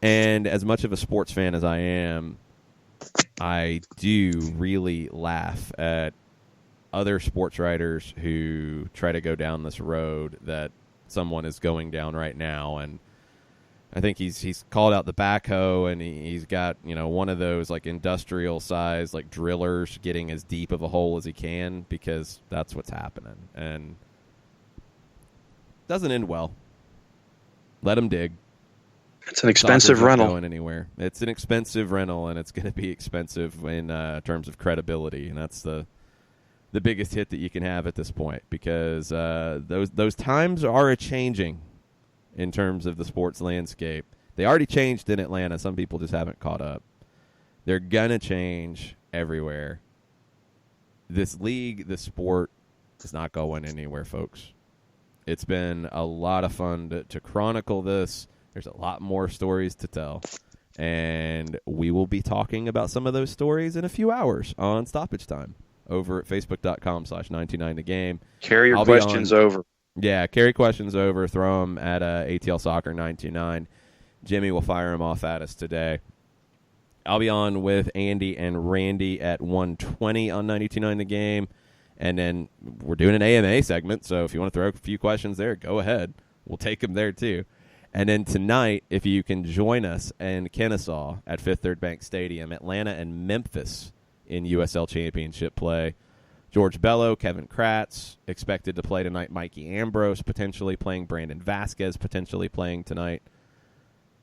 And as much of a sports fan as I am, I do really laugh at other sports writers who try to go down this road that someone is going down right now. And I think he's called out the backhoe, and he's got, one of those like industrial size like drillers getting as deep of a hole as he can, because that's what's happening. And doesn't end well. Let him dig. It's an expensive rental. Going anywhere. It's an expensive rental, and it's going to be expensive in terms of credibility, and that's the biggest hit that you can have at this point, because those times are changing in terms of the sports landscape. They already changed in Atlanta. Some people just haven't caught up. They're going to change everywhere. This league, this sport, is not going anywhere, folks. It's been a lot of fun to chronicle this. There's a lot more stories to tell. And we will be talking about some of those stories in a few hours on Stoppage Time over at facebook.com/929thegame. Carry your questions over. Yeah, carry questions over. Throw them at ATL Soccer 929. Jimmy will fire them off at us today. I'll be on with Andy and Randy at 1:20 on 92.9 The Game. And then we're doing an AMA segment, so if you want to throw a few questions there, go ahead. We'll take them there too. And then tonight, if you can join us in Kennesaw at Fifth Third Bank Stadium, Atlanta and Memphis in USL Championship play. George Bello, Kevin Kratz expected to play tonight. Mikey Ambrose potentially playing. Brandon Vasquez potentially playing tonight.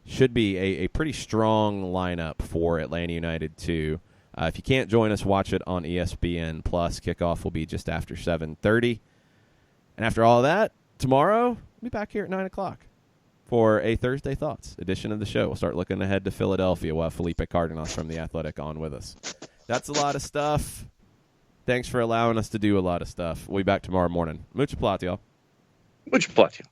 Should be a pretty strong lineup for Atlanta United too. If you can't join us, watch it on ESPN+. Kickoff will be just after 7:30. And after all of that, tomorrow, we'll be back here at 9 o'clock for a Thursday Thoughts edition of the show. We'll start looking ahead to Philadelphia. We'll have Felipe Cardenas from The Athletic on with us. That's a lot of stuff. Thanks for allowing us to do a lot of stuff. We'll be back tomorrow morning. Mucho plata, y'all. Mucho plata.